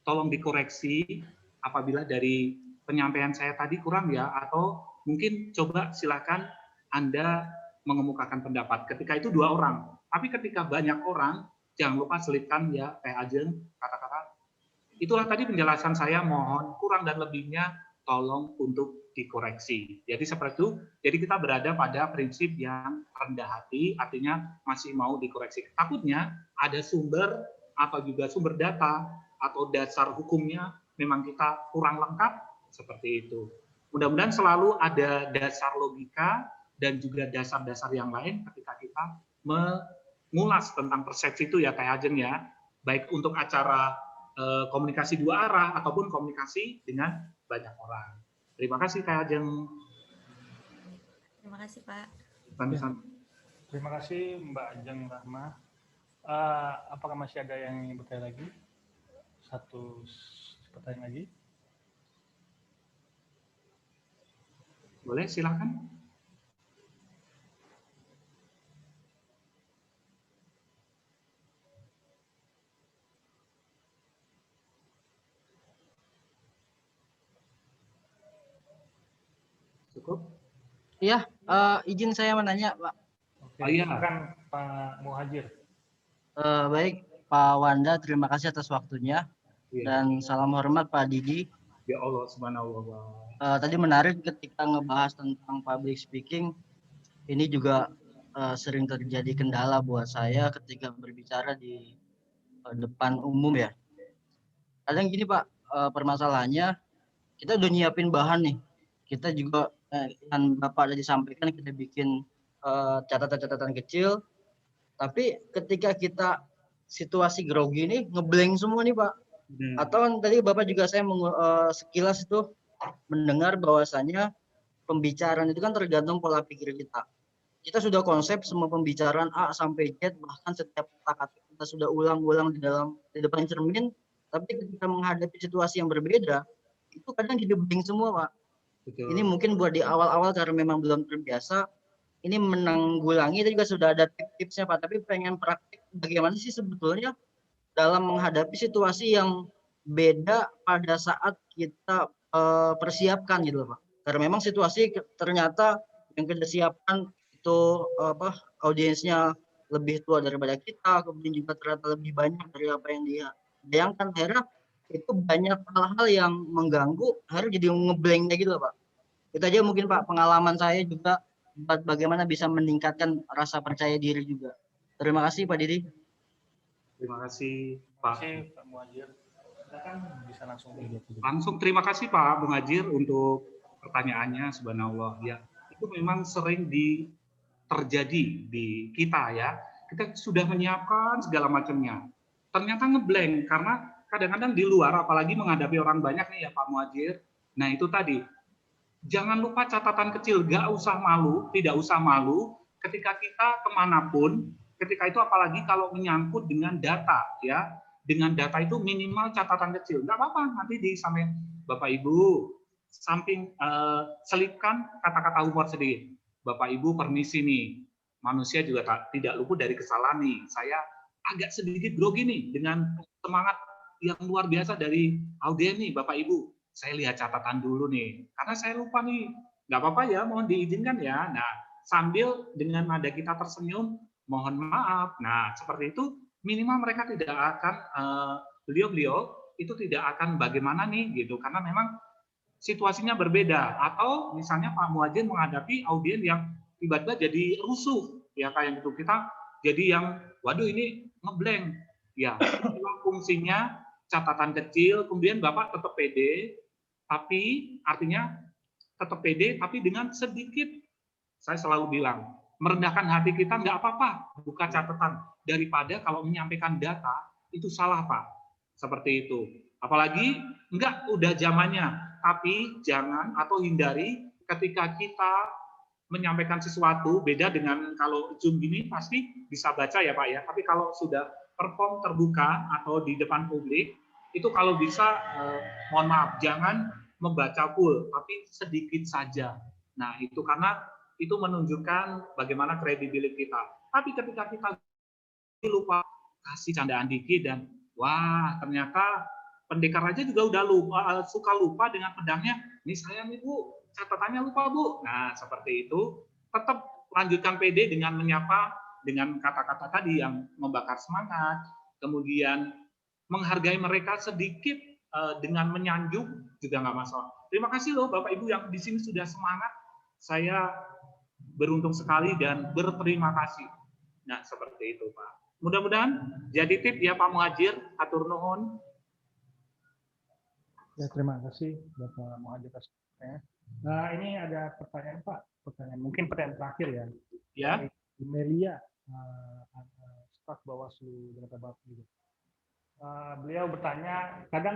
tolong dikoreksi apabila dari penyampaian saya tadi kurang ya, atau mungkin coba silakan Anda mengemukakan pendapat. Ketika itu 2 orang, tapi ketika banyak orang, jangan lupa selipkan ya, kayak Ajeng, kata-kata. Itulah tadi penjelasan saya, mohon kurang dan lebihnya tolong untuk dikoreksi. Jadi seperti itu, jadi kita berada pada prinsip yang rendah hati, artinya masih mau dikoreksi. Takutnya ada sumber atau juga sumber data atau dasar hukumnya memang kita kurang lengkap, seperti itu. Mudah-mudahan selalu ada dasar logika dan juga dasar-dasar yang lain ketika kita mengulas tentang persepsi itu ya kayak Ajeng ya, baik untuk acara komunikasi 2 arah ataupun komunikasi dengan banyak orang. Terima kasih Kak Ajeng. Terima kasih Pak. Terima kasih Mbak Ajeng Rahma. Apakah masih ada yang ingin bertanya lagi? Satu pertanyaan lagi. Boleh, silakan. Cukup? Iya, izin saya menanya, Pak. Oke, silakan Pak Muhajir. Baik, Pak Wanda, terima kasih atas waktunya. Dan salam hormat Pak Didi. Ya Allah, subhanallah. Tadi menarik ketika ngebahas tentang public speaking, ini juga sering terjadi kendala buat saya ketika berbicara di depan umum ya. Kadang gini Pak, permasalahannya kita udah nyiapin bahan nih. Kita juga yang Bapak tadi sampaikan, kita bikin catatan-catatan kecil, tapi ketika kita situasi grogi ini ngeblank semua nih Pak. Atau tadi Bapak juga saya sekilas itu mendengar bahwasannya pembicaraan itu kan tergantung pola pikir kita. Kita sudah konsep semua pembicaraan A sampai Z, bahkan setiap kata-kata kita sudah ulang-ulang di depan cermin, tapi ketika menghadapi situasi yang berbeda, itu kadang jadi blank semua Pak. Betul. Ini mungkin buat di awal-awal karena memang belum terbiasa, ini menanggulangi, itu juga sudah ada tips-tipsnya Pak, tapi pengen praktik bagaimana sih sebetulnya dalam menghadapi situasi yang beda pada saat kita persiapkan gitu Pak. Karena memang situasi ternyata yang kita siapkan itu audiensnya lebih tua daripada kita, kemudian juga ternyata lebih banyak dari apa yang dia bayangkan. Akhirnya itu banyak hal-hal yang mengganggu, akhirnya jadi ngeblank gitu Pak. Itu aja mungkin Pak pengalaman saya juga bagaimana bisa meningkatkan rasa percaya diri juga. Terima kasih Pak Didi. Terima kasih Pak. Terima kasih Pak Muhajir. Silakan bisa langsung dijawab. Langsung terima kasih Pak Muhajir untuk pertanyaannya, subhanallah. Ya, itu memang sering terjadi di kita ya. Kita sudah menyiapkan segala macamnya. Ternyata ngeblank karena kadang-kadang di luar, apalagi menghadapi orang banyak nih ya Pak Muhajir. Nah itu tadi, jangan lupa catatan kecil, gak usah malu, tidak usah malu ketika kita kemanapun, ketika itu apalagi kalau menyangkut dengan data ya, dengan data itu minimal catatan kecil, nggak apa-apa, nanti disampaikan Bapak Ibu, samping selipkan kata-kata humor sedikit. Bapak Ibu permisi nih, manusia juga tidak luput dari kesalahan nih, saya agak sedikit grogi nih dengan semangat yang luar biasa dari audien nih Bapak Ibu. Saya lihat catatan dulu nih, karena saya lupa nih. Nggak apa-apa ya, mohon diizinkan ya. Nah, sambil dengan nada kita tersenyum, mohon maaf. Nah, seperti itu minimal mereka tidak akan, beliau-beliau itu tidak akan bagaimana nih gitu, karena memang situasinya berbeda. Atau misalnya Pak Muhajir menghadapi audien yang tiba-tiba jadi rusuh, ya kayak gitu. Kita jadi yang, waduh ini ngeblank. Ya, itulah fungsinya catatan kecil, kemudian Bapak tetap pede, tapi artinya tetap pede, tapi dengan sedikit, saya selalu bilang, merendahkan hati kita nggak apa-apa, buka catatan. Daripada kalau menyampaikan data, itu salah Pak. Seperti itu. Apalagi, enggak, udah zamannya, tapi jangan atau hindari ketika kita menyampaikan sesuatu, beda dengan kalau Zoom gini, pasti bisa baca ya Pak ya, tapi kalau sudah perform terbuka atau di depan publik, itu kalau bisa, mohon maaf, jangan membaca full, tapi sedikit saja. Nah, itu karena itu menunjukkan bagaimana kredibilitas kita. Tapi ketika kita lupa kasih candaan dikit dan wah ternyata pendekar aja juga udah suka lupa dengan pedangnya. Ini saya nih Bu, catatannya lupa Bu. Nah seperti itu, tetap lanjutkan PD dengan menyapa dengan kata-kata tadi yang membakar semangat, kemudian menghargai mereka sedikit dengan menyanjung juga nggak masalah. Terima kasih loh Bapak Ibu yang di sini sudah semangat. Saya beruntung sekali dan berterima kasih. Nah seperti itu Pak. Mudah-mudahan jadi tip ya Pak Muhajir, atur nuhun. Ya, terima kasih Bapak Muhajir atas pertanyaannya. Nah, ini ada pertanyaan Pak, mungkin pertanyaan terakhir ya. Ya. Melia, staf Bawaslu Jakarta Barat. Beliau bertanya, kadang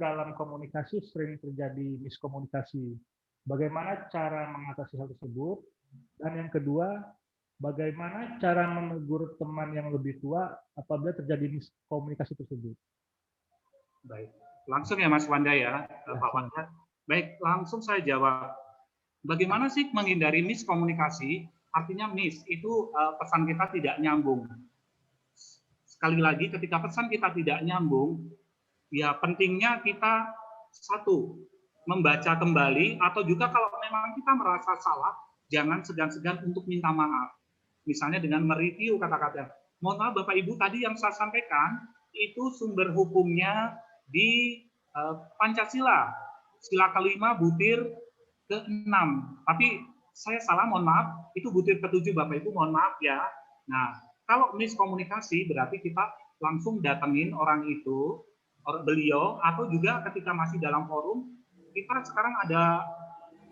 dalam komunikasi sering terjadi miskomunikasi. Bagaimana cara mengatasi hal tersebut? Dan yang kedua, bagaimana cara menegur teman yang lebih tua apabila terjadi miskomunikasi tersebut? Baik. Langsung ya Mas Wanda ya, Pak Wanda. Baik, langsung saya jawab. Bagaimana sih menghindari miskomunikasi? Artinya itu pesan kita tidak nyambung. Sekali lagi, ketika pesan kita tidak nyambung, ya pentingnya kita satu, membaca kembali, atau juga kalau memang kita merasa salah, jangan segan-segan untuk minta maaf. Misalnya dengan mereview kata-kata. Mohon maaf Bapak Ibu, tadi yang saya sampaikan, itu sumber hukumnya di Pancasila, sila kelima butir ke-6. Tapi saya salah, mohon maaf, itu butir ke-7 Bapak Ibu, mohon maaf ya. Nah, kalau miskomunikasi berarti kita langsung datengin orang itu, beliau, atau juga ketika masih dalam forum, kita sekarang ada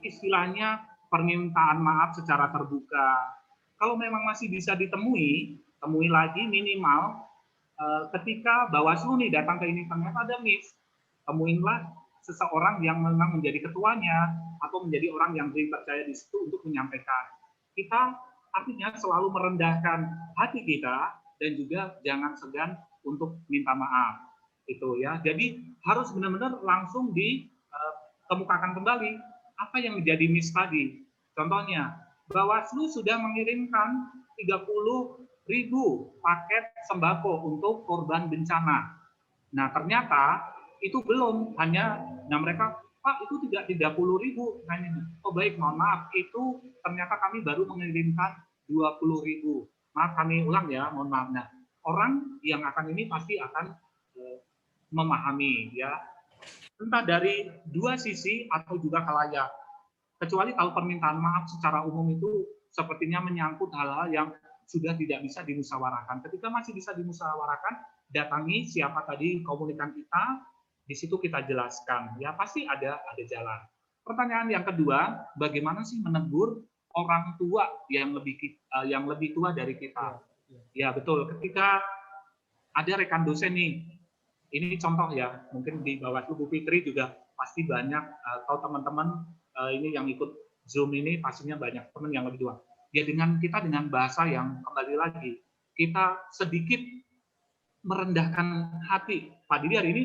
istilahnya permintaan maaf secara terbuka. Kalau memang masih bisa ditemui, temui lagi minimal ketika Bawaslu nih datang ke ini ternyata ada temuinlah seseorang yang memang menjadi ketuanya atau menjadi orang yang dipercaya di situ untuk menyampaikan. Kita artinya selalu merendahkan hati kita dan juga jangan segan untuk minta maaf. Itu ya. Jadi harus benar-benar langsung dikemukakan kembali apa yang menjadi tadi. Contohnya, Bawaslu sudah mengirimkan 30.000 paket sembako untuk korban bencana. Nah, ternyata itu belum, nah mereka, Pak itu tidak 30.000. Oh baik, mohon maaf, itu ternyata kami baru mengirimkan 20.000. Maaf, kami ulang ya, mohon maaf. Nah, orang yang akan ini pasti akan memahami ya, entah dari dua sisi atau juga khalayak. Kecuali kalau permintaan maaf secara umum itu sepertinya menyangkut hal-hal yang sudah tidak bisa dimusyawarahkan. Ketika masih bisa dimusyawarahkan, datangi siapa tadi komunikan kita, di situ kita jelaskan. Ya pasti ada jalan. Pertanyaan yang kedua, bagaimana sih menegur orang tua yang lebih tua dari kita? Ya betul. Ketika ada rekan dosen nih, ini contoh ya, mungkin di Bawaslu Bu Fitri juga pasti banyak atau teman-teman ini yang ikut Zoom ini pastinya banyak teman yang lebih tua. Ya dengan bahasa yang kembali lagi kita sedikit merendahkan hati. Pak Didi hari ini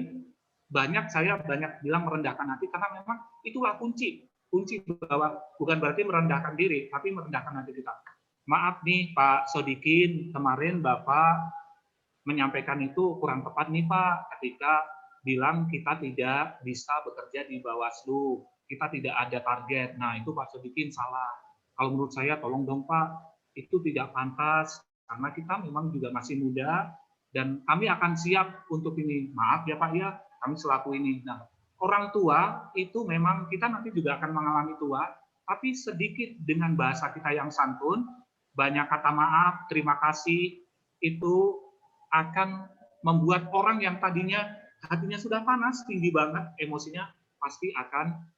saya banyak bilang merendahkan hati karena memang itulah kunci bahwa bukan berarti merendahkan diri tapi merendahkan hati kita. Maaf nih Pak Sodikin, kemarin Bapak menyampaikan itu kurang tepat nih Pak ketika bilang kita tidak bisa bekerja di Bawaslu, kita tidak ada target. Nah itu Pak Sodikin salah. Kalau menurut saya tolong dong Pak, itu tidak pantas karena kita memang juga masih muda dan kami akan siap untuk ini. Maaf ya Pak ya, kami selaku ini. Nah, orang tua itu memang kita nanti juga akan mengalami tua, tapi sedikit dengan bahasa kita yang santun, banyak kata maaf, terima kasih, itu akan membuat orang yang tadinya hatinya sudah panas, tinggi banget, emosinya pasti akan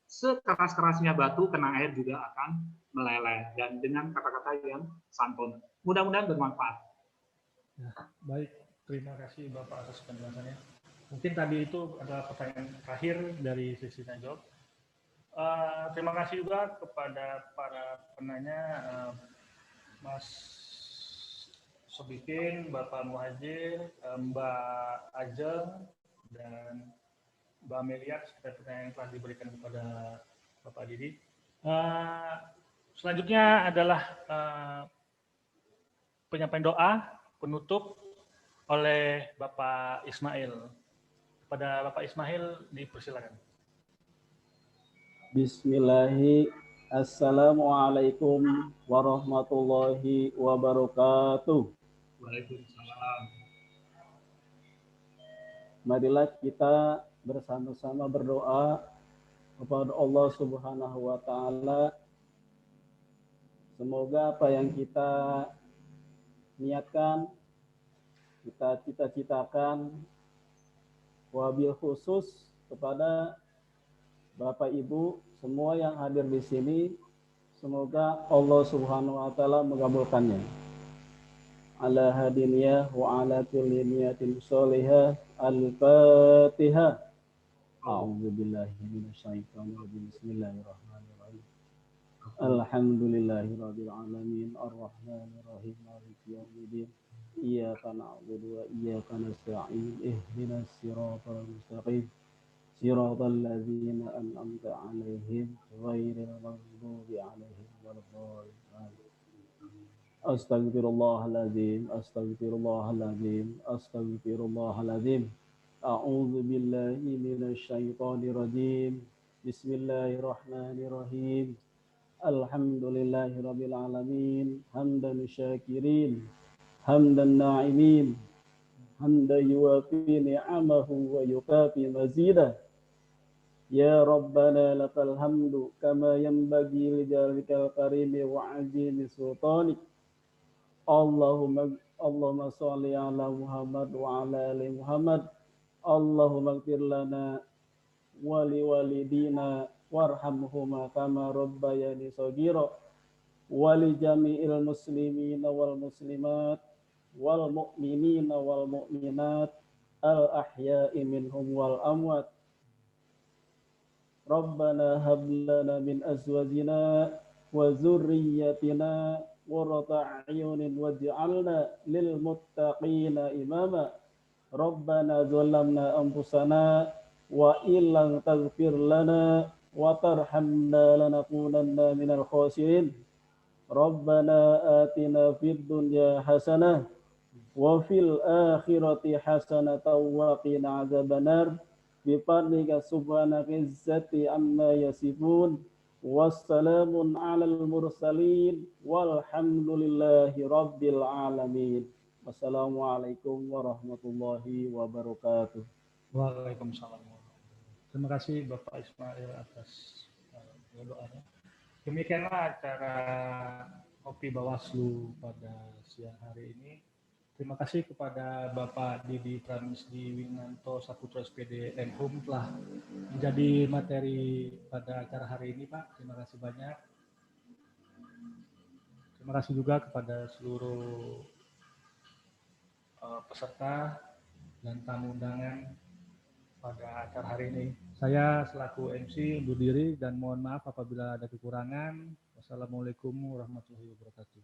sekeras-kerasnya batu, kena air juga akan meleleh. Dan dengan kata-kata yang santun. Mudah-mudahan bermanfaat. Ya, baik, terima kasih Bapak atas penjelasannya. Mungkin tadi itu adalah pertanyaan terakhir dari sesi tanya jawab. Terima kasih juga kepada para penanya, Mas Sobikin, Bapak Muhajir, Mbak Ajeng, dan Mbak Amelia, sekitar pertanyaan yang telah diberikan kepada Bapak Didi. Selanjutnya adalah penyampaian doa penutup oleh Bapak Ismail. Kepada Bapak Ismail dipersilakan. Bismillahi. Assalamualaikum warahmatullahi wabarakatuh. Waalaikumsalam. Marilah kita bersama-sama berdoa kepada Allah Subhanahu wa taala. Semoga apa yang kita niatkan, kita cita-citakan, wabil khusus kepada Bapak Ibu semua yang hadir di sini, semoga Allah Subhanahu wa taala mengabulkannya. Ala hadiniyah wa ala kulli niyatin sholihah. Al-Fatihah. A'udzubillahi minasyaitonir rajim. Bismillahirrahmanirrahim. Alhamdulillahirabbil alamin arrahmanir rahim maliki yaumiddin. Iyyaka na'budu wa iyyaka nasta'in. Ihdinas siratal mustaqim. Siratal ladzina an'amta 'alaihim ghairil maghdubi 'alaihim waladdallin. Astaghfirullahaladzim, astaghfirullahaladzim, astaghfirullahaladzim. A'udzu billahi minasyaitonir rajim. Bismillahirrahmanirrahim. Alhamdulillahirabbil alamin, hamdan syakirin, hamdan na'imin, hamdan yuwafi ni'amahu wa yukafi mazidah. Ya Rabbana lakal hamdu kama yanbaghi li jalikal karimi wa 'azimi sultanik. Allahumma sholli ala Muhammad wa ala ali Muhammad. Allahumma ighfir lana wa li walidina warhamhuma kama rabbayani shaghira wa li jami'il muslimina wal muslimat wal mu'minina wal mu'minat al ahya'i minhum wal amwat. Rabbana hab lana min azwajina wa dzurriyyatina qurrata a'yunin waj'alna lil muttaqina imama. Rabbana zalamna anfusana wa illam taghfir lana wa tarhamna lanakunanna minal khasirin. Rabbana atina fid dunya hasanah wa fil akhirati hasanatan wa qina adzabannar. Bifadlika subhanaka izzati amma yasifun. Wassalamun alal mursalin walhamdulillahi rabbil alamin. Wassalamualaikum warahmatullahi wabarakatuh. Waalaikumsalam. Terima kasih Bapak Ismail atas doanya. Demikianlah acara Kopi Bawaslu pada siang hari ini. Terima kasih kepada Bapak Didi Pramusdi Winanto Saputra SPD Menhum telah menjadi materi pada acara hari ini, Pak. Terima kasih banyak. Terima kasih juga kepada seluruh peserta dan tamu undangan pada acara hari ini. Saya selaku MC undur diri dan mohon maaf apabila ada kekurangan. Wassalamualaikum warahmatullahi wabarakatuh.